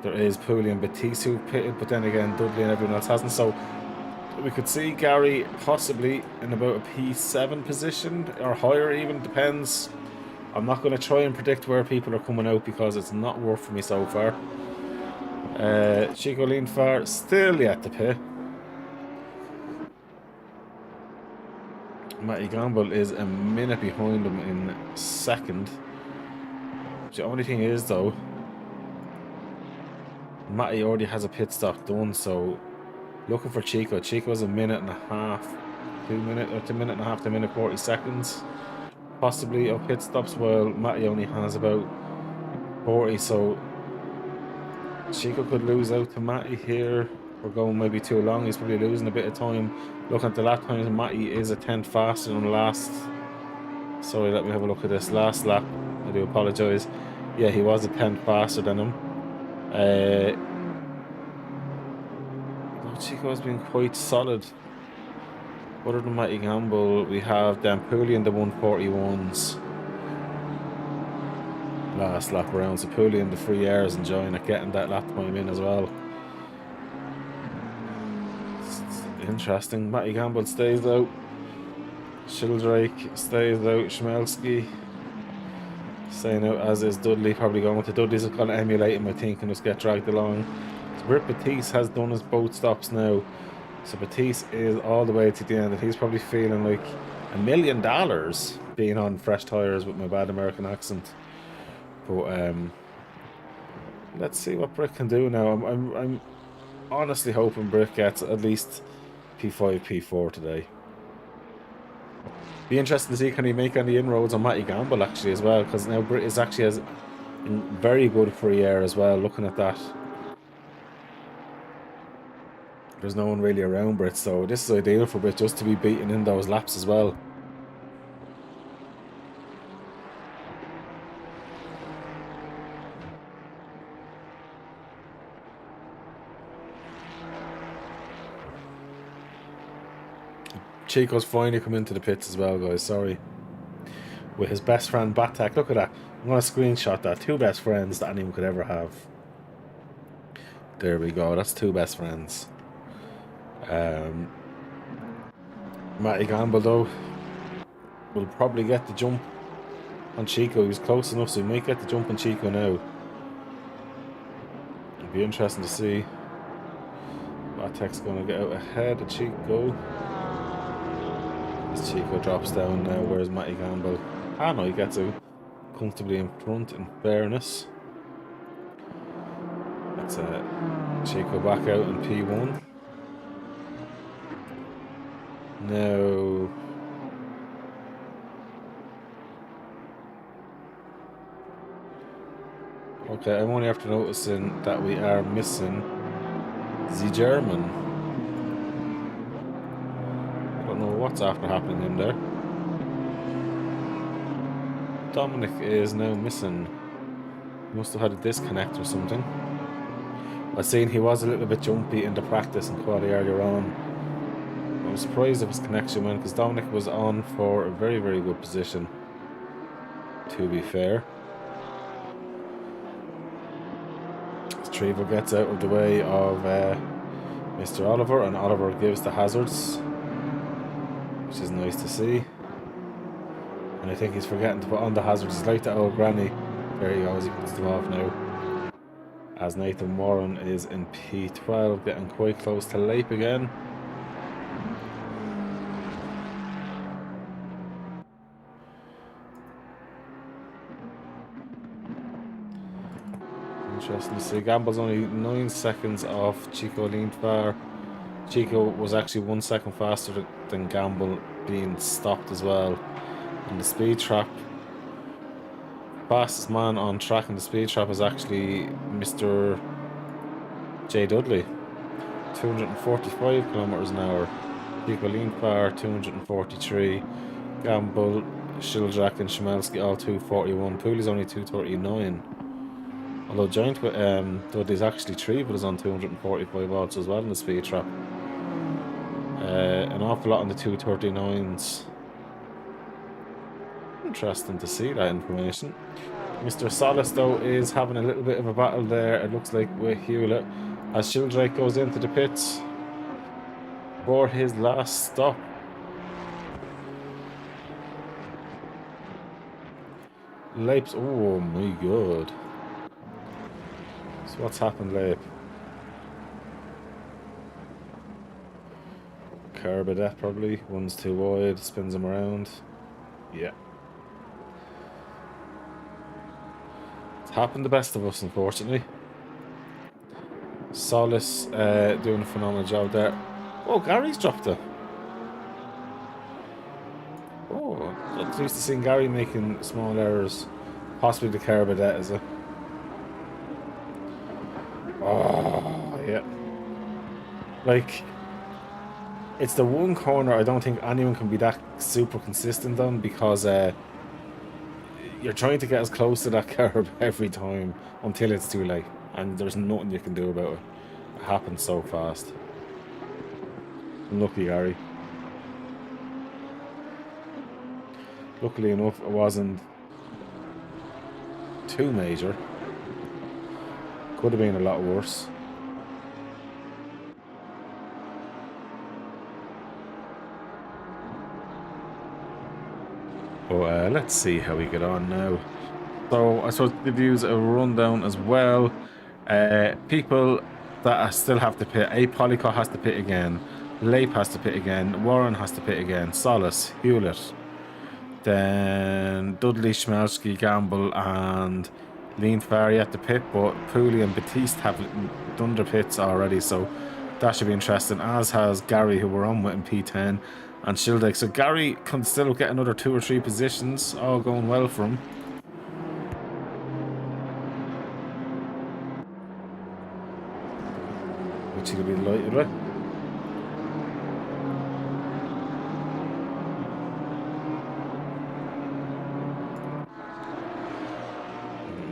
is Pooley and Batiste who pitted, but then again, Dudley and everyone else hasn't. So we could see Gary possibly in about a P7 position or higher even, depends. I'm not going to try and predict where people are coming out because it's not worked for me so far. Chico Lindfar still yet to pit. Matty Gamble is a minute behind him in second. The only thing is though, Matty already has a pit stop done, so looking for Chico. Chico's a minute and a half, 2 minutes, or 2 minutes and a half to minute 40 seconds. Possibly of pit stops, while Matty only has about 40, so Chico could lose out to Matty here. We're going maybe too long. He's probably losing a bit of time. Looking at the lap times, Matty is a 10th faster than last. Sorry, let me have a look at this last lap. I do apologise. Yeah, he was a 10th faster than him. Chico has been quite solid. Other than Matty Gamble, we have Dan Pooley in the 141s. Last lap around, so Pooley in the 3 hours enjoying it, getting that lap time in as well. It's interesting. Matty Gamble stays out. Shildrake stays out. Schmelski staying out, as is Dudley. Probably going to Dudley's going to emulate him, I think, and just get dragged along. So Britt Batiste has done his both stops now. So Batiste is all the way to the end, and he's probably feeling like $1 million being on fresh tires with my bad American accent. But let's see what Britt can do now. I'm honestly hoping Britt gets at least P5, P4 today. Be interesting to see, can he make any inroads on Matty Gamble actually as well, because now Britt is actually has very good free air as well. Looking at that, there's no one really around Britt, so this is ideal for Britt just to be beaten in those laps as well. Chico's finally come into the pits as well, guys. Sorry. with his best friend Batak. Look at that. I'm going to screenshot that. 2 best friends that anyone could ever have. There we go. That's 2 best friends. Matty Gamble, though, will probably get the jump on Chico. He was close enough, so he might get the jump on Chico now. It'll be interesting to see. Batak's going to get out ahead of Chico. As Chico drops down now, where's Matty Gamble? Ah, no, he gets out comfortably in front, in fairness. That's Chico back out in P1. Now, okay, I'm only after noticing that we are missing the German. I don't know what's after happening in there. Dominic is now missing. He must have had a disconnect or something. I seen he was a little bit jumpy in the practice and quality earlier on. I was surprised if his connection went, because Dominic was on for a very, very good position, to be fair. As Trevo gets out of the way of Mr. Oliver, and Oliver gives the hazards, which is nice to see. And I think he's forgetting to put on the hazards. He's like that old granny. There he goes, he puts them off now. As Nathan Warren is in P12, getting quite close to Leip again. Interesting to see. Gamble's only 9 seconds off Chico Lindfar. Chico was actually 1 second faster than Gamble, being stopped as well. And the speed trap, fastest man on track in the speed trap is actually Mr. J. Dudley. 245 kilometers an hour. Chico Lindfar 243. Gamble, Shildrak and Shimelski all 241. Pooley's only 239. Although Giant Dudley's actually 3, but is on 245 odds as well in the speed trap. An awful lot on the 239s. Interesting to see that information. Mr. Solis, though, is having a little bit of a battle there, it looks like, with Hewlett, as Shildrake goes into the pits for his last stop. Leip's, oh my god. So what's happened, Leip? Carbadet probably, one's too wide, spins him around. Yeah. It's happened to the best of us, unfortunately. Solis doing a phenomenal job there. Oh, Gary's dropped it. Oh, I'm used to seeing Gary making small errors. Possibly the Carbadet, is it? Oh, yeah. Like, it's the one corner I don't think anyone can be that super consistent on, because you're trying to get as close to that curb every time until it's too late, and there's nothing you can do about it. It happens so fast. Unlucky, Gary. Luckily enough, it wasn't too major. Could have been a lot worse. But let's see how we get on now. So I suppose the views a rundown as well. People that still have to pit. Polycott has to pit again. Leip has to pit again. Warren has to pit again. Solis, Hewlett. Then Dudley, Schmelski, Gamble and Lindfar at the pit, but Pooley and Batiste have done their pits already, so that should be interesting, as has Gary, who we're on with in P10, and Shildake. So Gary can still get another 2 or 3 positions, all going well for him. Which he'll be delighted with.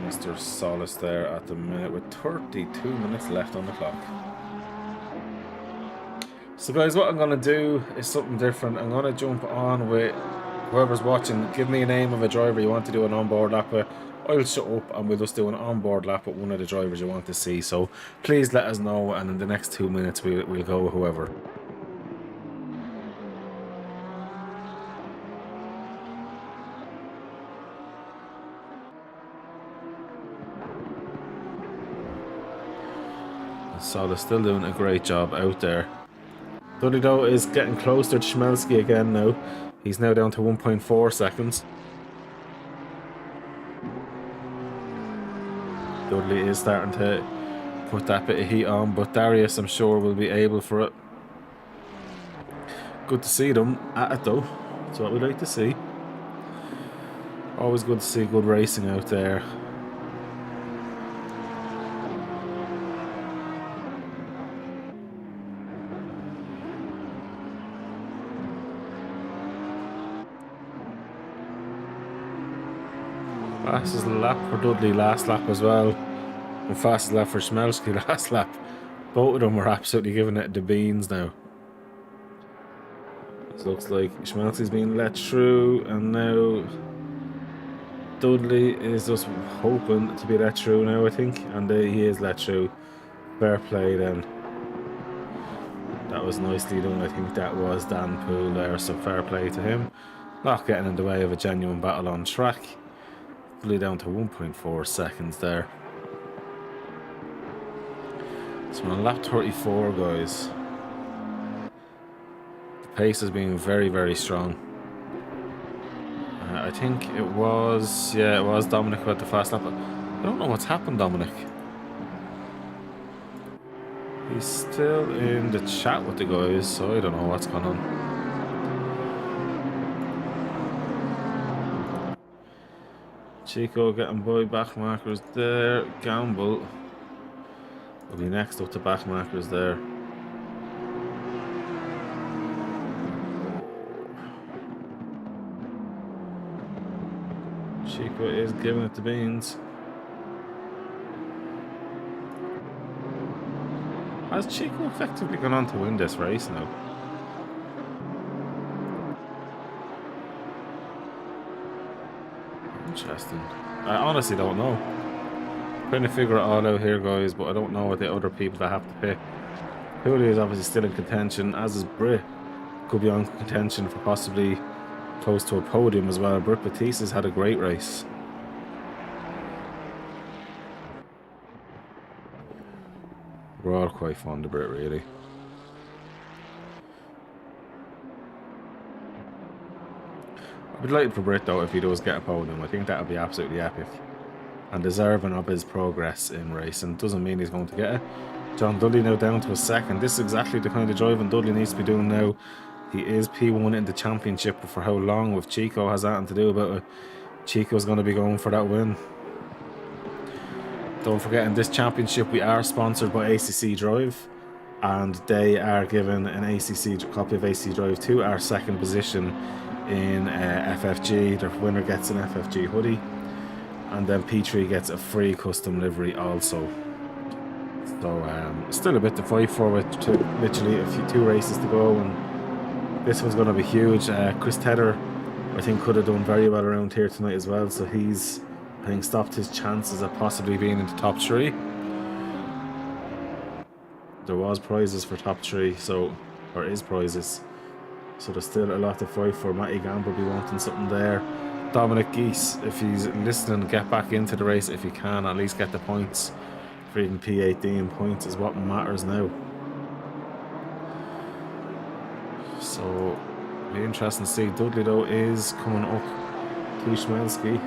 Mr. Solis there at the minute with 32 minutes left on the clock. So guys, what I'm going to do is something different. I'm going to jump on with Whoever's watching, give me a name of a driver you want to do an onboard lap with. I'll shut up and we'll just do an onboard lap with one of the drivers you want to see. So please let us know, and in the next 2 minutes we'll go with whoever. So they're still doing a great job out there. Dudley though is getting closer to Schmelski again now. He's now down to 1.4 seconds. Dudley is starting to put that bit of heat on, but Darius, I'm sure, will be able for it. Good to see them at it though. That's what we like to see. Always good to see good racing out there. Fastest lap for Dudley last lap as well, and fastest lap for Schmelski last lap. Both of them were absolutely giving it the beans now. It looks like Schmelski's being let through, and now Dudley is just hoping to be let through now, I think, and he is let through. Fair play then. That was nicely done. I think that was Dan Poole there, so fair play to him. Not getting in the way of a genuine battle on track. Dudley down to 1.4 seconds there. So on lap 34, guys. The pace has been very, very strong. I think it was, yeah, it was Dominic who had the fast lap. I don't know what's happened, Dominic. He's still in the chat with the guys, so I don't know what's going on. Chico getting by back markers there. Gamble will be next up to back markers there. Chico is giving it the beans. Has Chico effectively gone on to win this race now? Interesting. I honestly don't know. Trying to figure it all out here, guys, but I don't know what the other people that have to pick. Julio is obviously still in contention, as is Britt. Could be on contention for possibly close to a podium as well. Britt Batista's had a great race. We're all quite fond of Britt, really. I'd be delighted for Britt though if he does get a podium. I think that would be absolutely epic and deserving of his progress in racing. Doesn't mean he's going to get it. John Dudley now down to a second. This is exactly the kind of driving Dudley needs to be doing now. He is P1 in the championship, but for how long with Chico has nothing to do about it. Chico's going to be going for that win. Don't forget, in this championship we are sponsored by ACC Drive, and they are giving an ACC copy of ACC Drive to our second position in FFG. The winner gets an FFG hoodie, and then P3 gets a free custom livery also. So still a bit to fight for, with literally two races to go, and this one's going to be huge. Chris Tedder, I think, could have done very well around here tonight as well, so he's, I think, stopped his chances of possibly being in the top three. There was prizes for top three, so there is prizes. So there's still a lot to fight for. Matty Gamble will be wanting something there. Dominic Geese, if he's listening, get back into the race if he can. At least get the points. For even P18 points is what matters now. So be interesting to see. Dudley though is coming up to Schmelski.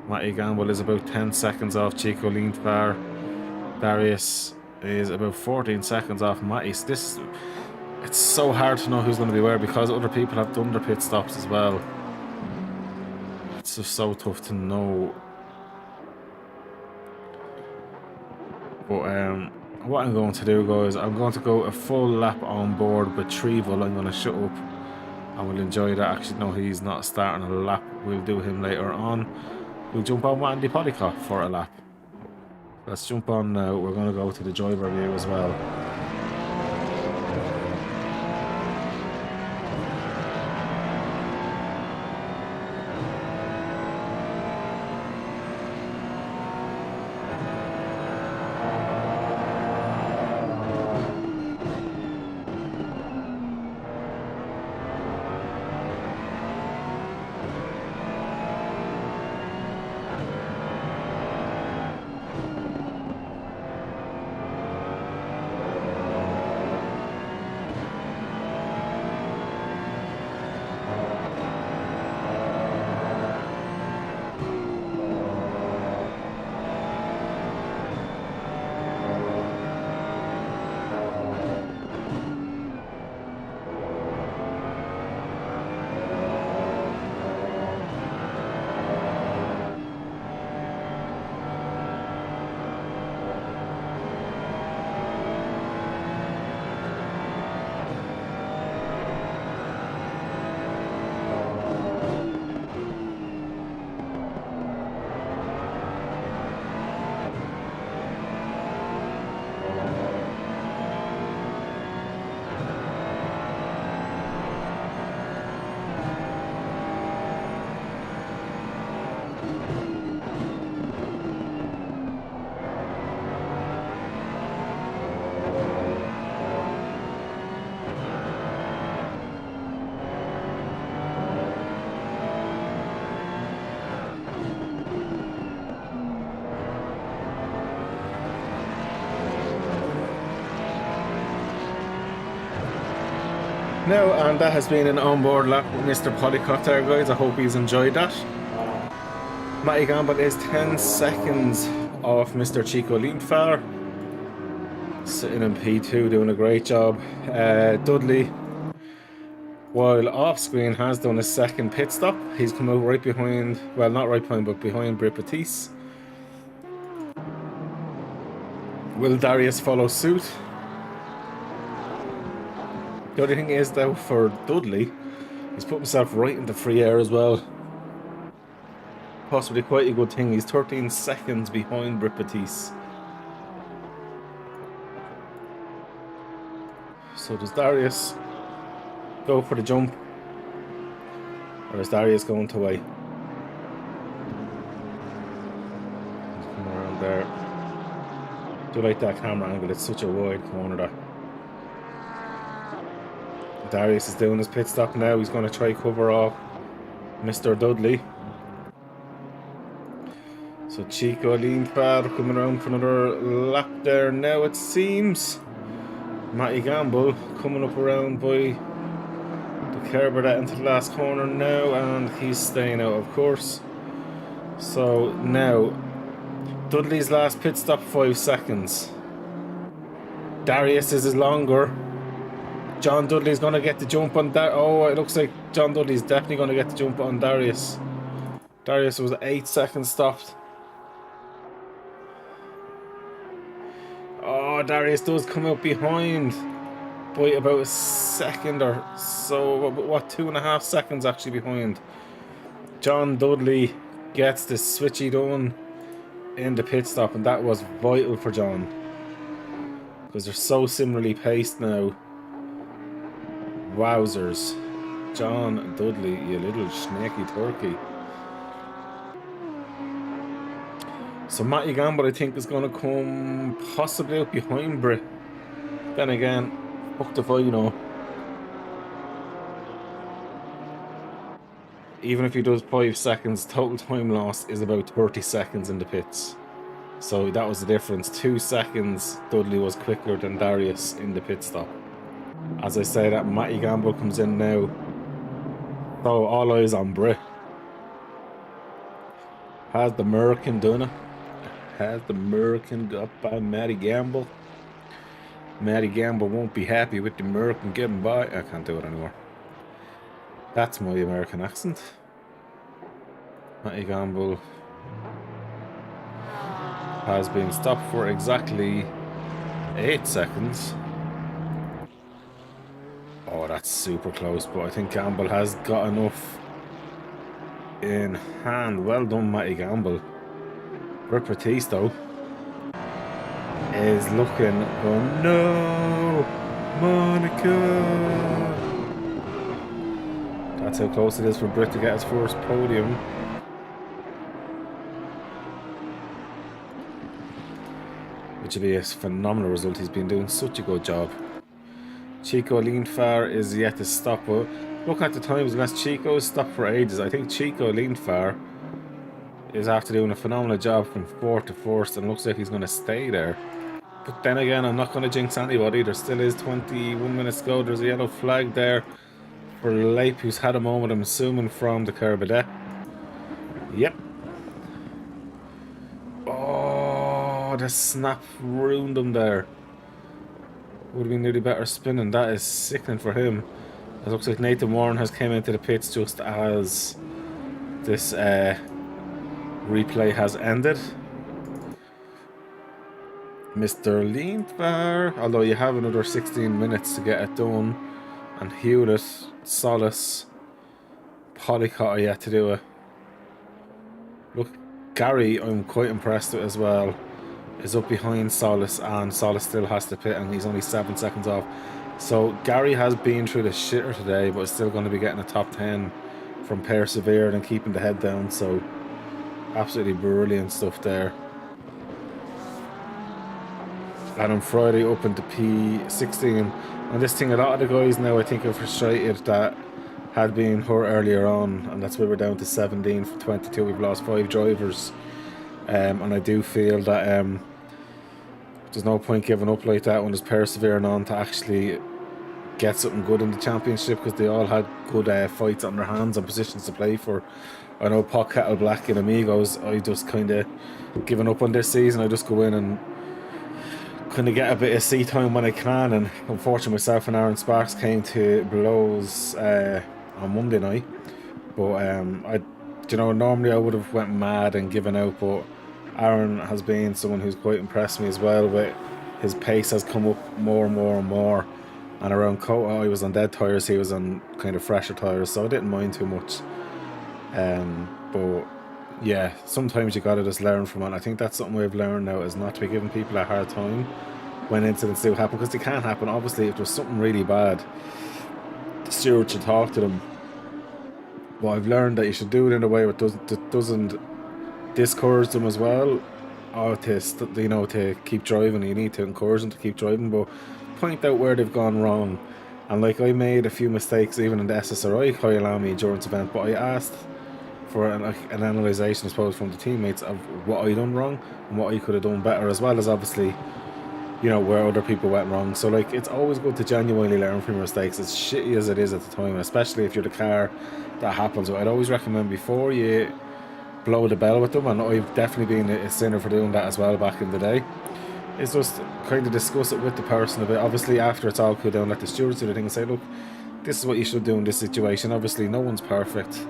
Matty Gamble is about 10 seconds off Chico Lindvar. Darius is about 14 seconds off Matty. It's so hard to know who's going to be where because other people have done their pit stops as well. It's just so tough to know. But what I'm going to do, guys, I'm going to go a full lap on board retrieval. I'm going to shut up and we'll enjoy that. Actually, no, he's not starting a lap. We'll do him later on. We'll jump on with Andy Polycott for a lap. Let's jump on now. We're going to go to the driver view as well. Now, and that has been an onboard lap with Mr. Polycott there, guys. I hope he's enjoyed that. Matty Gamble is 10 seconds off Mr. Chico Lindfar. Sitting in P2, doing a great job. Dudley, while off screen, has done a second pit stop. He's come out right behind, well, not right behind, but behind Brit Batiste. Will Darius follow suit? The only thing is, though, for Dudley, he's put himself right into free air as well. Possibly quite a good thing. He's 13 seconds behind Brit Batiste. So does Darius go for the jump? Or is Darius going to wait? Come around there. Do like that camera angle, it's such a wide corner there. Darius is doing his pit stop now. He's going to try cover off Mr. Dudley. So Chico Lindfar coming around for another lap there now, it seems. Matty Gamble coming up around by the Kerber into the last corner now, and he's staying out, of course. So now Dudley's last pit stop, 5 seconds. Darius is longer. John Dudley's going to get the jump on that. Oh, it looks like John Dudley's definitely going to get the jump on Darius. Darius was 8 seconds stopped. Oh, Darius does come out behind by about a second or so. What, 2.5 seconds actually behind. John Dudley gets the switchy done in the pit stop, and that was vital for John, because they're so similarly paced now. Wowzers. John Dudley, you little snaky turkey. So Matty Gamble, I think, is going to come possibly up behind Brit. Then again, fuck if I know. Even if he does 5 seconds, total time lost is about 30 seconds in the pits. So that was the difference. 2 seconds Dudley was quicker than Darius in the pit stop. As I say that, Matty Gamble comes in now. So all eyes on Brit. Has the American done it? Has the American got by Matty Gamble? Matty Gamble won't be happy with the American getting by. I can't do it anymore. That's my American accent. Matty Gamble has been stopped for exactly 8 seconds. Oh, that's super close, but I think Gamble has got enough in hand. Well done, Matty Gamble. Brit Batiste, though, is looking, oh no, Monica. That's how close it is for Brit to get his first podium. Which would be a phenomenal result. He's been doing such a good job. Chico Lindfar is yet to stop, but look at the times unless Chico's stopped for ages. I think Chico Lindfar is after doing a phenomenal job from 4th to 1st, and looks like he's going to stay there. But then again, I'm not going to jinx anybody. There still is 21 minutes to go. There's a yellow flag there for Leip, who's had a moment, I'm assuming, from the Kerber. Yep. Oh, the snap ruined him there. Would have been nearly better spinning. That is sickening for him. It looks like Nathan Warren has came into the pits just as this replay has ended. Mr. Lindfar, although you have another 16 minutes to get it done, and Hewlett, Solis, Polycott are yet to do it. Look, Gary, I'm quite impressed with as well, is up behind Solis, and Solis still has to pit, and he's only 7 seconds off. So Gary has been through the shitter today, but is still going to be getting a top 10 from persevering and keeping the head down. So absolutely brilliant stuff there. And on Friday up into P16. And this thing, a lot of the guys now I think are frustrated that had been hurt earlier on, and that's why we're down to 17 from 22. We've lost 5 drivers. And I do feel that there's no point giving up like that when there's persevering on to actually get something good in the championship, because they all had good fights on their hands and positions to play for. I know Pot Kettle Black and Amigos, I just kind of given up on this season. I just go in and kind of get a bit of sea time when I can, and unfortunately myself and Aaron Sparks came to blows on Monday night. But normally I would have went mad and given out, but Aaron has been someone who's quite impressed me as well. With his pace has come up more and more and more, and around Kota I was on dead tyres, he was on kind of fresher tyres, so I didn't mind too much. But yeah, sometimes you gotta just learn from it. I think that's something we've learned now, is not to be giving people a hard time when incidents do happen, because they can happen. Obviously, if there's something really bad, the steward should talk to them. But I've learned that you should do it in a way that doesn't discourage them as well, or to keep driving. You need to encourage them to keep driving, but point out where they've gone wrong. And like, I made a few mistakes even in the SSRI Kyalami endurance event, but I asked for an analysation, I suppose, from the teammates of what I done wrong and what I could have done better, as well as obviously, where other people went wrong. So like, it's always good to genuinely learn from your mistakes, as shitty as it is at the time, especially if you're the car that happens. I'd always recommend, before you blow the bell with them, and I've definitely been a sinner for doing that as well back in the day, is just kind of discuss it with the person a bit. Obviously after it's all cooled down, let the stewards do the thing and say, look, this is what you should do in this situation. Obviously no one's perfect.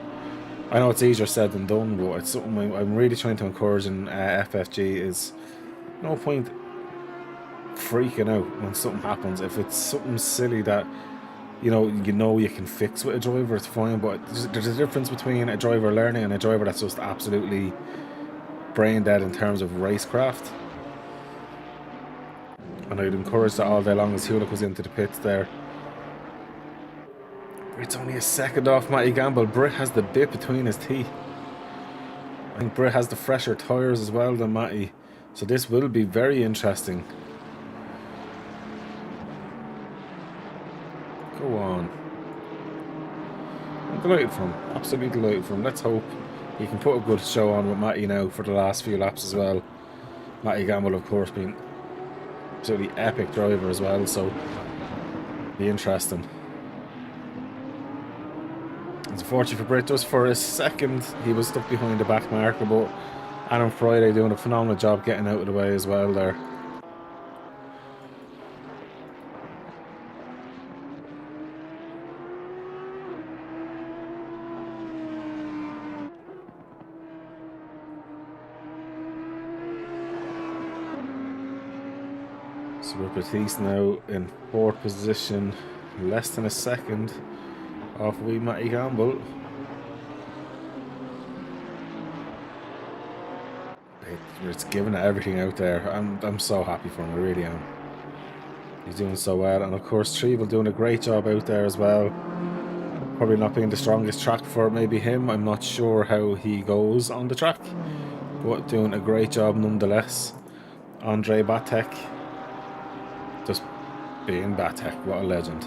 I know it's easier said than done, but it's something I'm really trying to encourage in FFG. Is no point freaking out when something happens. If it's something silly that you can fix with a driver, it's fine, but there's a difference between a driver learning and a driver that's just absolutely brain dead in terms of racecraft. And I'd encourage that all day long as Hula goes into the pits there. It's only a second off Matty Gamble. Britt has the bit between his teeth. I think Britt has the fresher tyres as well than Matty, so this will be very interesting. Go on. I'm delighted for him. Absolutely delighted for him. Let's hope he can put a good show on with Matty now for the last few laps as well. Matty Gamble, of course, being absolutely epic driver as well, so be interesting. It's unfortunate for Britt, just for a second he was stuck behind the back marker, but Adam Friday doing a phenomenal job getting out of the way as well there. So Batiste now in 4th position, less than a second off wee Matty Gamble. It's giving it everything out there. I'm so happy for him, I really am. He's doing so well, and of course Trevel doing a great job out there as well. Probably not being the strongest track for maybe him. I'm not sure how he goes on the track, but doing a great job nonetheless. Andre Batek, just being Batek, what a legend.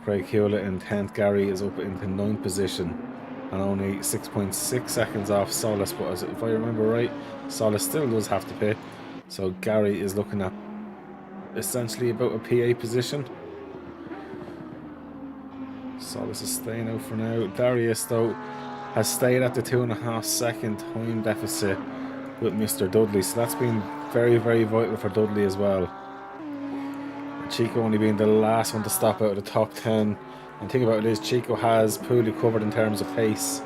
Craig Hewlett in 10th. Gary is up into 9th position and only 6.6 seconds off Solis, but if I remember right, Solis still does have to pit, so Gary is looking at essentially about a PA position. Solis is staying out for now. Darius though has stayed at the 2.5 second time deficit with Mr. Dudley, so that's been very, very vital for Dudley as well. Chico only being the last one to stop out of the top 10. And the thing about it is, Chico has poorly covered in terms of pace.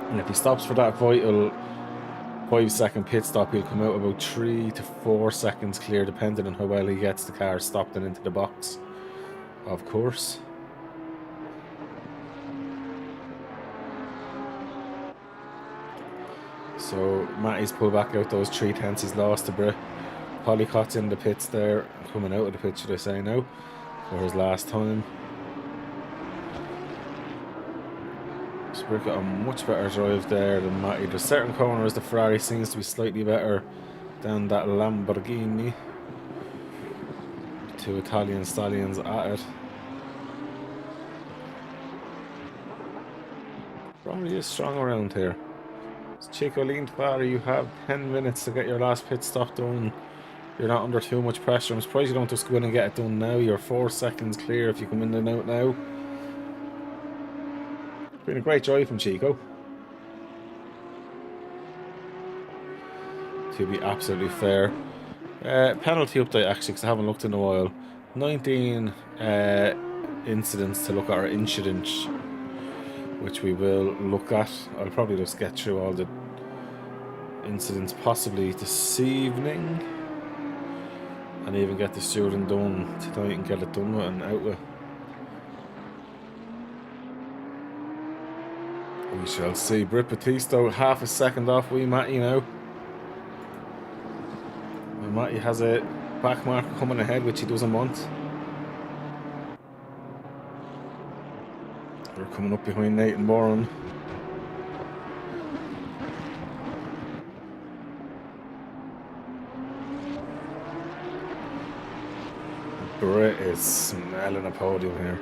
And if he stops for that vital 5-second pit stop, he'll come out about 3 to 4 seconds clear, depending on how well he gets the car stopped and into the box, of course. So Matty's pulled back out those 3/10 he's lost to Britt. Polycott's in the pits there, coming out of the pit, should I say now, for his last time. So Britt got a much better drive there than Matty. There's certain corners the Ferrari seems to be slightly better than that Lamborghini. Two Italian stallions at it. Probably is strong around here. Chico leaned far. You have 10 minutes to get your last pit stop done You're not under too much pressure. I'm surprised you don't just go in and get it done now. You're 4 seconds clear if you come in and out now. Been a great drive from Chico. To be absolutely fair. Penalty update actually, because I haven't looked in a while. 19 incidents to look at, or incidents, which we will look at. I'll probably just get through all the incidents possibly this evening, and even get the student done tonight and get it done with and out with. We shall see. Brit Batista half a second off wee Matty now. And Matty has a back marker coming ahead, which he doesn't want. We're coming up behind Nathan Moran. Brit is smelling a podium here.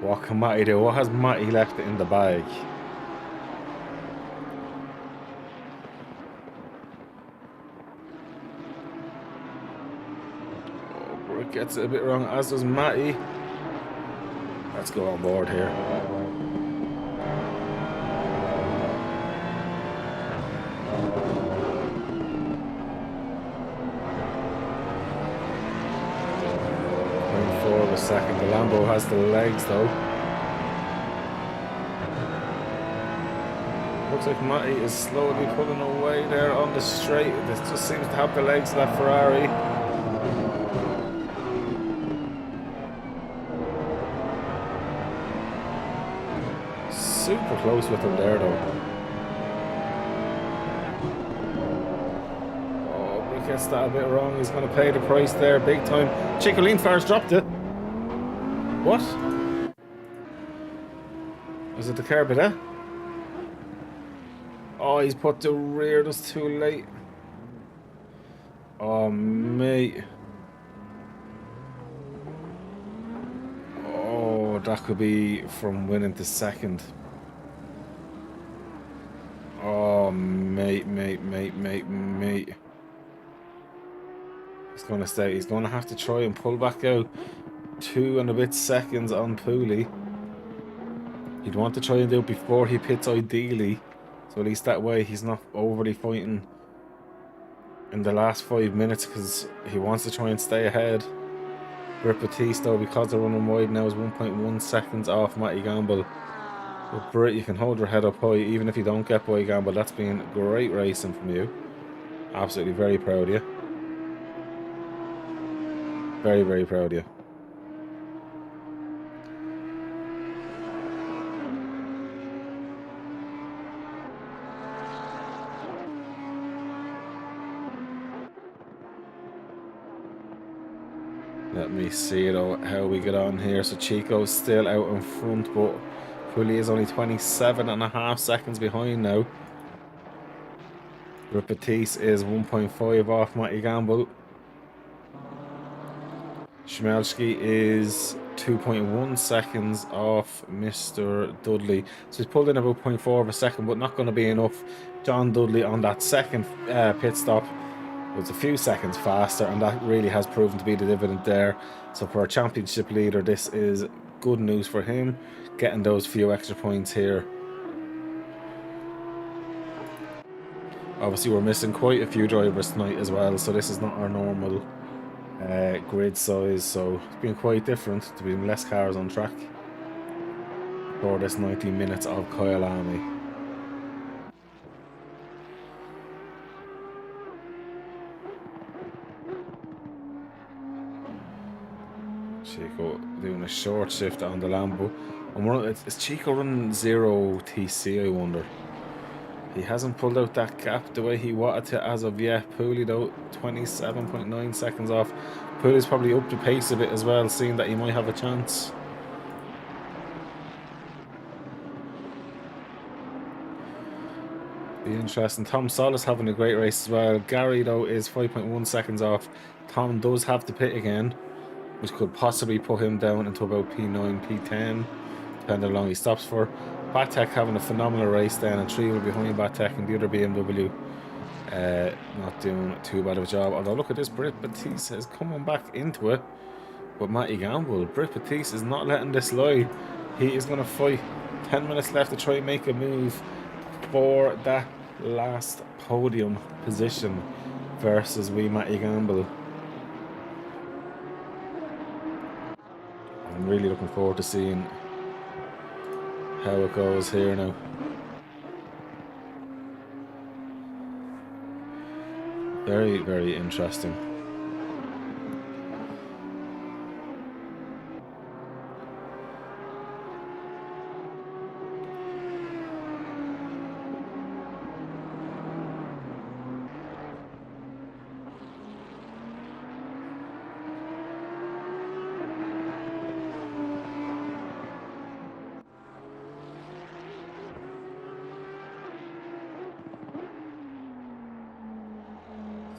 What can Matty do? What has Matty left in the bag? Oh, Brit gets it a bit wrong, as does Matty. Let's go on board here. A second. The Lambo has the legs though. Looks like Matty is slowly pulling away there on the straight. This just seems to have the legs of that Ferrari. Super close with him there though. Oh, but he gets that a bit wrong. He's going to pay the price there big time. Chicolene first dropped it. What? Was it the carburetor? Oh, he's put the rear just too late. Oh, mate. Oh, that could be from winning to second. Oh, mate. He's going to stay. He's going to have to try and pull back out. 2 and a bit seconds on Pooley. He'd want to try and do it before he pits ideally, so at least that way he's not overly fighting in the last 5 minutes, because he wants to try and stay ahead. Brit Batista, because they're running wide now, is 1.1 seconds off Matty Gamble. But Brit, you can hold your head up high even if you don't get by Gamble. That's been great racing from you. Absolutely very proud of you. Very, very proud of you. Let me see though how we get on here. So Chico's still out in front, but Pooley is only 27.5 seconds behind now. Brit Batiste is 1.5 off Matty Gamble. Schmelski is 2.1 seconds off Mr. Dudley. So he's pulled in about 0.4 of a second, but not going to be enough. John Dudley on that second pit stop was a few seconds faster, and that really has proven to be the dividend there. So for a championship leader, this is good news for him, getting those few extra points here. Obviously we're missing quite a few drivers tonight as well, so this is not our normal grid size, so it's been quite different to be less cars on track for this 90 minutes of Kyalami. Chico doing a short shift on the Lambo. Is Chico running 0 TC, I wonder? He hasn't pulled out that gap the way he wanted to as of yet. Pooley though, 27.9 seconds off. Pooley's probably up the pace a bit as well, seeing that he might have a chance. Be interesting. Tom Solis having a great race as well. Gary though is 5.1 seconds off. Tom does have to pit again, which could possibly put him down into about P9, P10, depending how long he stops for. Batek having a phenomenal race then, and 3 were behind Batek and the other BMW. Not doing too bad of a job. Although look at this, Britt Batiste is coming back into it. But Matty Gamble, Britt Batiste is not letting this lie. He is going to fight. 10 minutes left to try and make a move for that last podium position versus wee Matty Gamble. I'm really looking forward to seeing how it goes here now. Very, very interesting.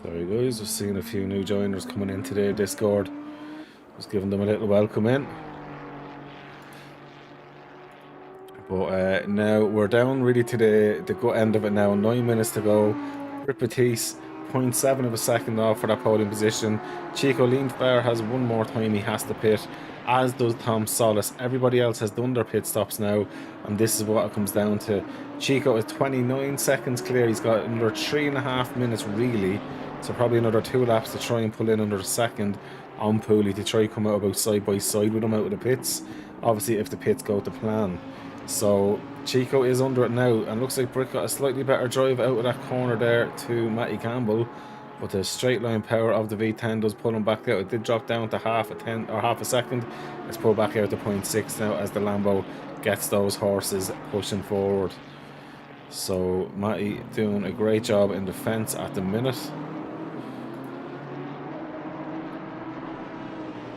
Sorry guys, just seeing a few new joiners coming into the Discord. Just giving them a little welcome in. But now we're down really to the good end of it now. 9 minutes to go. Britt Batiste, 0.7 of a second off for that podium position. Chico Lindfair has one more time he has to pit, as does Tom Solis. Everybody else has done their pit stops now, and this is what it comes down to. Chico is 29 seconds clear. He's got another 3.5 minutes really. So probably another 2 laps to try and pull in under a second on Pooley to try and come out about side by side with him out of the pits. Obviously if the pits go to plan. So Chico is under it now, and looks like Britt got a slightly better drive out of that corner there to Matty Campbell. But the straight line power of the V10 does pull him back out. It did drop down to half a second. Let's pull back out to 0.6 now as the Lambo gets those horses pushing forward. So Matty doing a great job in defence at the minute.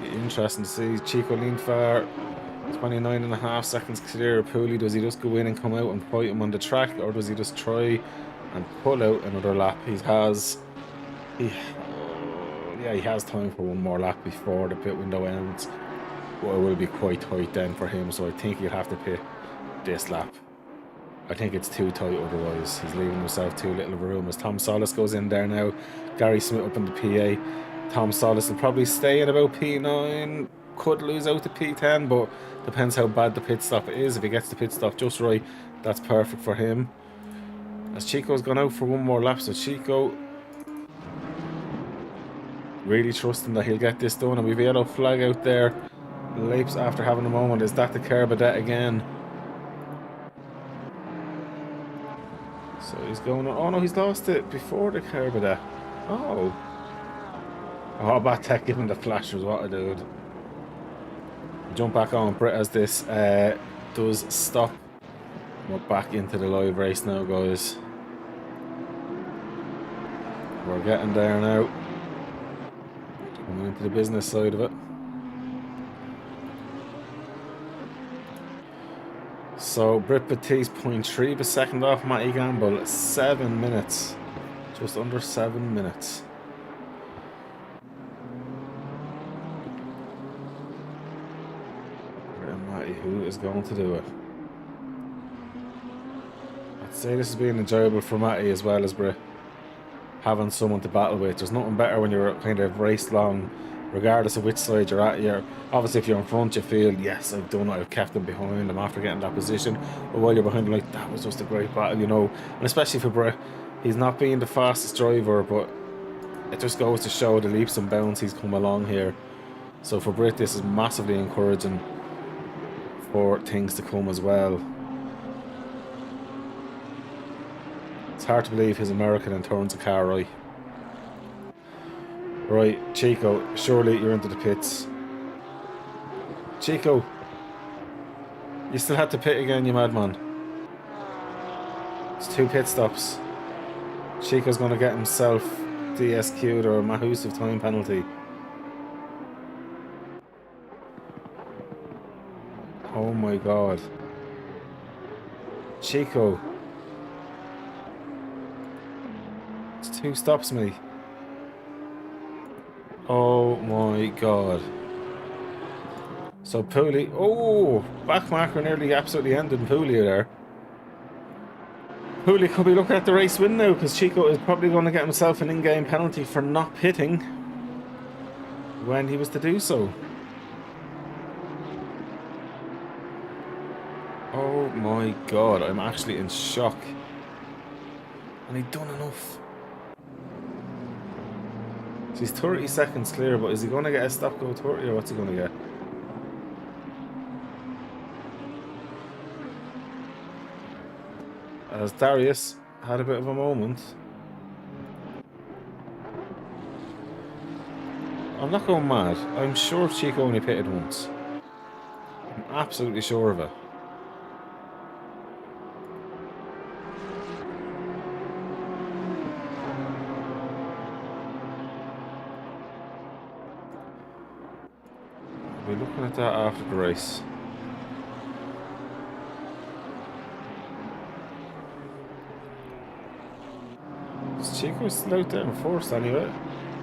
Interesting to see. Chico Lindfair 29.5 seconds clear of Pooley. Does he just go in and come out and fight him on the track, or does he just try and pull out another lap? He has time for one more lap before the pit window ends, but it will be quite tight then for him, so I think he'll have to pit this lap. I think it's too tight otherwise. He's leaving himself too little of a room as Tom Solis goes in there now. Gary Smith up in the PA. Tom Solis will probably stay at about P9, could lose out to P10, but depends how bad the pit stop is. If he gets the pit stop just right, that's perfect for him. As Chico's gone out for one more lap, so Chico really trusting that he'll get this done, and we've a yellow flag out there. Lapes after having a moment. Is that the Kerbadet again? So he's going on. Oh no, he's lost it before the Kerbadet. Oh, bad tech giving the flashers, what a dude. Jump back on Britt as this does stop. We're back into the live race now, guys. We're getting there now. Coming into the business side of it. So Britt Batiste 0.3 of a second off Matty Gamble. 7 minutes. Just under 7 minutes. Who is going to do it? I'd say this has been enjoyable for Matty as well as Britt. Having someone to battle with. There's nothing better when you're kind of raced long, regardless of which side you're at. Obviously if you're in front you feel, yes, I've done it, I've kept them behind them after getting that position. But while you're behind them, like, that was just a great battle, you know. And especially for Britt, he's not being the fastest driver, but it just goes to show the leaps and bounds he's come along here. So for Britt, this is massively encouraging for things to come as well. It's hard to believe his American and turns a car right. Right, Chico, surely you're into the pits. Chico, you still had to pit again, you madman. It's 2 pit stops. Chico's going to get himself DSQ'd or a massive time penalty. Oh my god. Chico. It's 2 stops, me. Oh my god. So Pooley. Oh! Back marker nearly absolutely ended Pooley there. Hooley could be looking at the race win now, because Chico is probably going to get himself an in-game penalty for not pitting when he was to do so. Oh my god, I'm actually in shock. And he done enough. So he's 30 seconds clear, but is he going to get a stop go 30 or what's he going to get? As Darius had a bit of a moment. I'm not going mad. I'm sure Chico only pitted once. I'm absolutely sure of it. We'll be looking at that after the race. Chico's still out there in first anyway.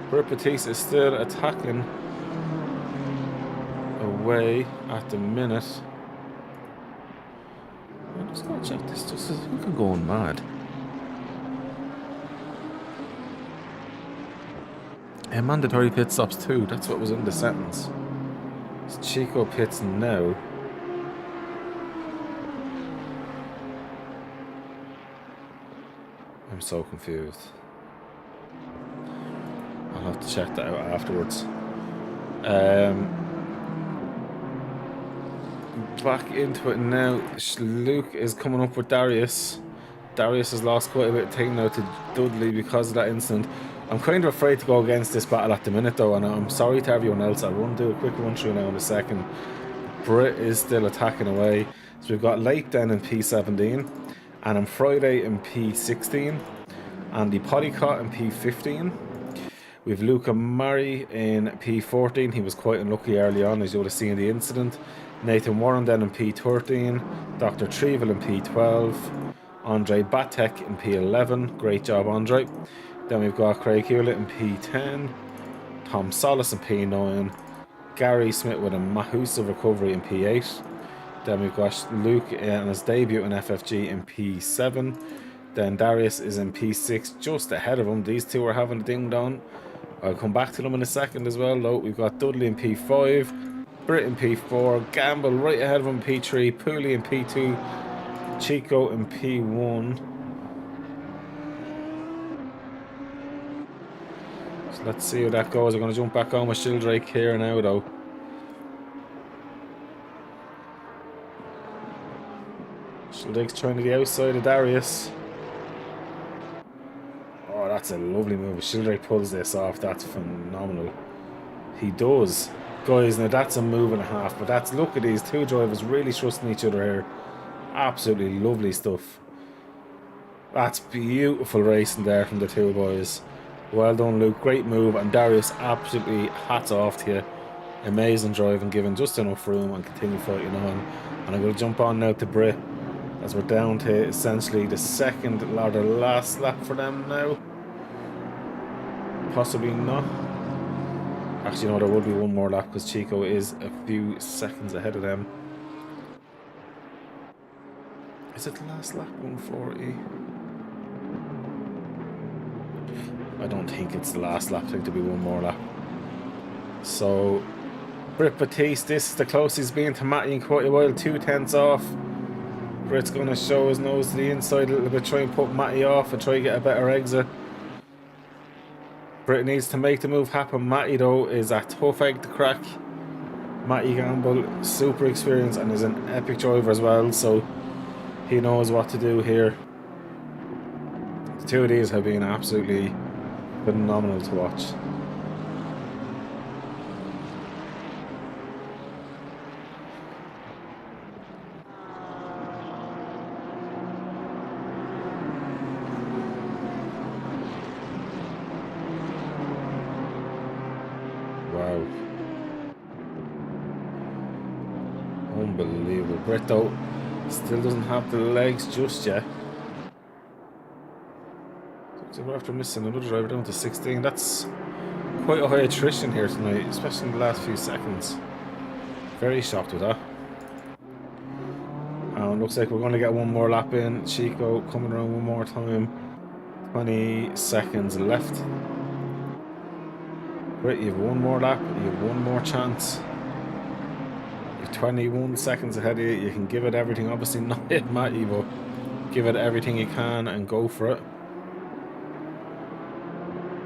Batiste is still attacking away at the minute. I'm just gonna check this just as I'm going mad. Mandatory pit stops too, that's what was in the sentence. So Chico pits now. I'm so confused. I'll have to check that out afterwards. Back into it now. Luke is coming up with Darius. Darius has lost quite a bit of time now to Dudley because of that incident. I'm kind of afraid to go against this battle at the minute though, and I'm sorry to everyone else. I'll do a quick run through now in a second. Britt is still attacking away. So we've got Lake then in P17, and on Friday in P16, and the Polycott in P15. We've Luca Murray in P14. He was quite unlucky early on, as you would have seen the incident. Nathan Warren then in P13. Dr. Trevel in P12. Andre Batek in P11. Great job, Andre. Then we've got Craig Hewlett in P10. Tom Solis in P9. Gary Smith with a massive recovery in P8. Then we've got Luke on his debut in FFG in P7. Then Darius is in P6, just ahead of him. These two are having a ding-dong. I'll come back to them in a second as well, though. We've got Dudley in P5, Britt in P4, Gamble right ahead of him in P3, Pooley in P2, Chico in P1. So let's see how that goes. I'm going to jump back on with Shildrake here now, though. Shildrake's trying to the outside of Darius. Oh, that's a lovely move. Shildrake pulls this off. That's phenomenal. He does. Guys, now that's a move and a half. But that's, look at these two drivers really trusting each other here. Absolutely lovely stuff. That's beautiful racing there from the two boys. Well done, Luke. Great move. And Darius, absolutely hats off to you. Amazing driving, given just enough room and continue fighting on. And I'm going to jump on now to Britt, as we're down to essentially the second or the last lap for them now. Possibly not. Actually, no, there will be one more lap because Chico is a few seconds ahead of them. Is it the last lap, 140? I don't think it's the last lap. I think there'll be one more lap. So, Britt Batiste, this is the closest he's been to Matty in quite a while. 2/10 off. Britt's going to show his nose to the inside a little bit, try and put Matty off and try and get a better exit. Britt needs to make the move happen. Matty, though, is a tough egg to crack. Matty Gamble, super experienced and is an epic driver as well, so he knows what to do here. The two of these have been absolutely phenomenal to watch. Wow. Unbelievable. Britt, though, still doesn't have the legs just yet. So we're after missing another driver down to 16. That's quite a high attrition here tonight, especially in the last few seconds. Very shocked with that. And looks like we're going to get one more lap in. Chico coming around one more time. 20 seconds left. Great, you have one more lap. You have one more chance. You're 21 seconds ahead of you. You can give it everything. Obviously not hit Matty, but give it everything you can and go for it.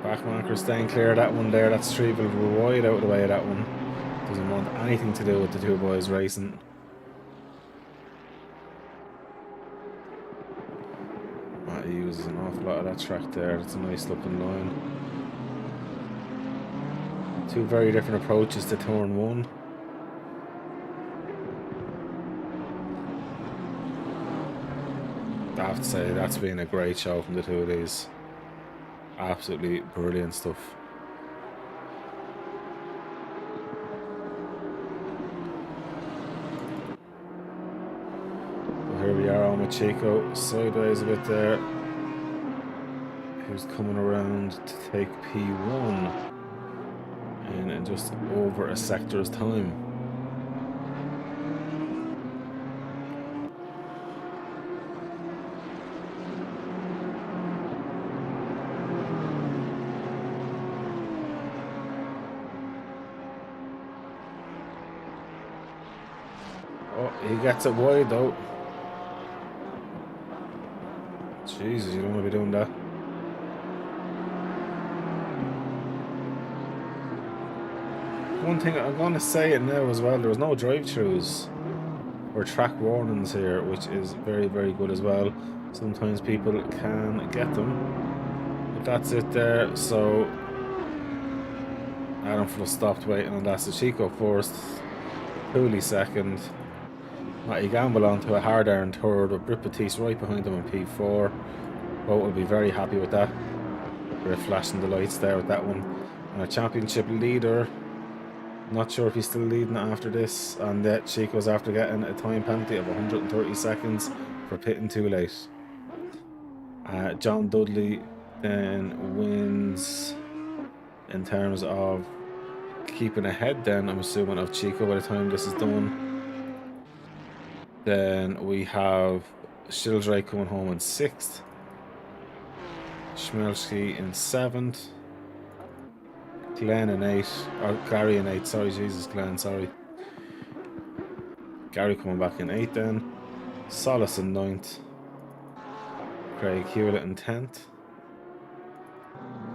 Backmarker staying clear of that one there. That's three, but we're wide out of the way of that one. Doesn't want anything to do with the two boys racing. Matty uses an awful lot of that track there. It's a nice looking line. Two very different approaches to turn one. I have to say, that's been a great show from the two of these. Absolutely brilliant stuff. So here we are on with Chico, sideways a bit there. Who's coming around to take P1 in just over a sector's time. Oh, he gets it wide though. Jesus, you don't want to be doing that. One thing I'm going to say it now as well, there was no drive-thrus or track warnings here, which is very, very good as well. Sometimes people can get them, but that's it there. So Adam full stopped waiting on that. So Chico first, Cooley second, Matty Gamble onto a hard iron third, with Brit Batiste right behind him on P4. Both will be very happy with that. We're flashing the lights there with that one. And a championship leader, not sure if he's still leading after this, and that Chico's after getting a time penalty of 130 seconds for pitting too late. John Dudley then wins in terms of keeping ahead then, I'm assuming, of Chico by the time this is done. Then we have Shildrake coming home in 6th. Schmelski in 7th. Glenn in 8th. Or Gary in 8th. Sorry, Jesus, Glenn, sorry. Gary coming back in 8th then. Solis in 9th. Craig Hewlett in 10th.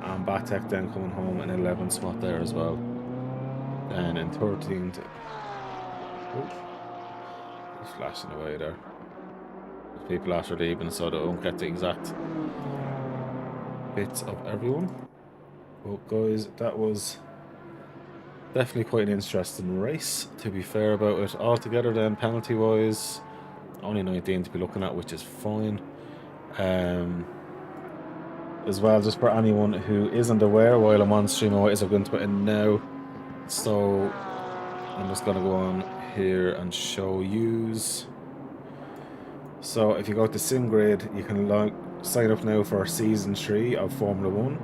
And Batek then coming home in 11th spot there as well. Then in 13th. Oh, he's flashing away there. People after leaving, so they don't get the exact bits of everyone. But guys, that was definitely quite an interesting race, to be fair about it. Altogether then, penalty wise, only 19 to be looking at, which is fine. As well, just for anyone who isn't aware, while I'm on stream, what is I'm going to put in now. So I'm just going to go on here and show yous. So if you go to SimGrid, you can sign up now for season 3 of Formula 1.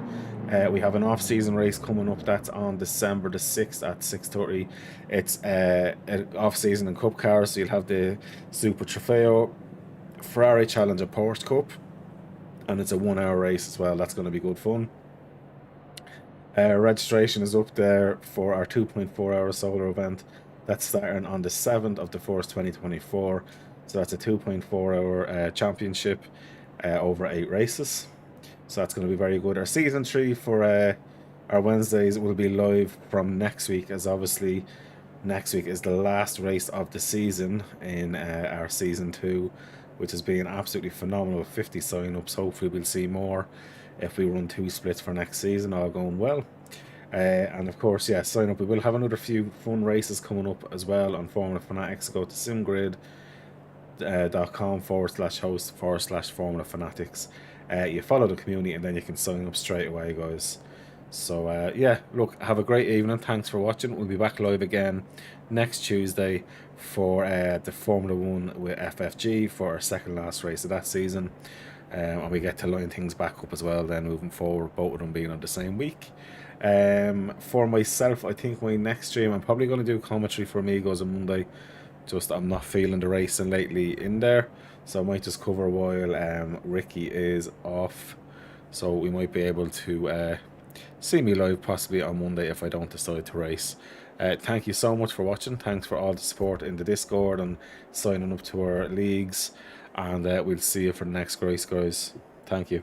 We have an off-season race coming up that's on December the 6th at 6:30. It's an off-season and cup cars, so you'll have the Super Trofeo, Ferrari Challenger Porsche Cup, and it's a 1-hour race as well. That's going to be good fun. Registration is up there for our 2.4-hour solar event. That's starting on the 7th of the 1st, 2024. So that's a 2.4-hour championship over 8 races. So that's going to be very good. Our season 3 for our Wednesdays will be live from next week, as obviously next week is the last race of the season in our season 2, which has been absolutely phenomenal with 50 sign-ups. Hopefully we'll see more if we run 2 splits for next season, all going well. And of course, yeah, sign up. We will have another few fun races coming up as well on Formula Fanatics. Go to simgrid.com/host/Formula Fanatics. You follow the community and then you can sign up straight away, guys. So yeah, look, have a great evening. Thanks for watching. We'll be back live again next Tuesday for the Formula 1 with FFG for our second last race of that season. And we get to line things back up as well then moving forward, both of them being on the same week. For myself, I think my next stream, I'm probably going to do commentary for Amigos on Monday, Just I'm not feeling the racing lately in there, so I might just cover while Ricky is off. So we might be able to see me live possibly on Monday if I don't decide to race. Thank you so much for watching. Thanks for all the support in the Discord and signing up to our leagues. And we'll see you for the next race, guys. Thank you.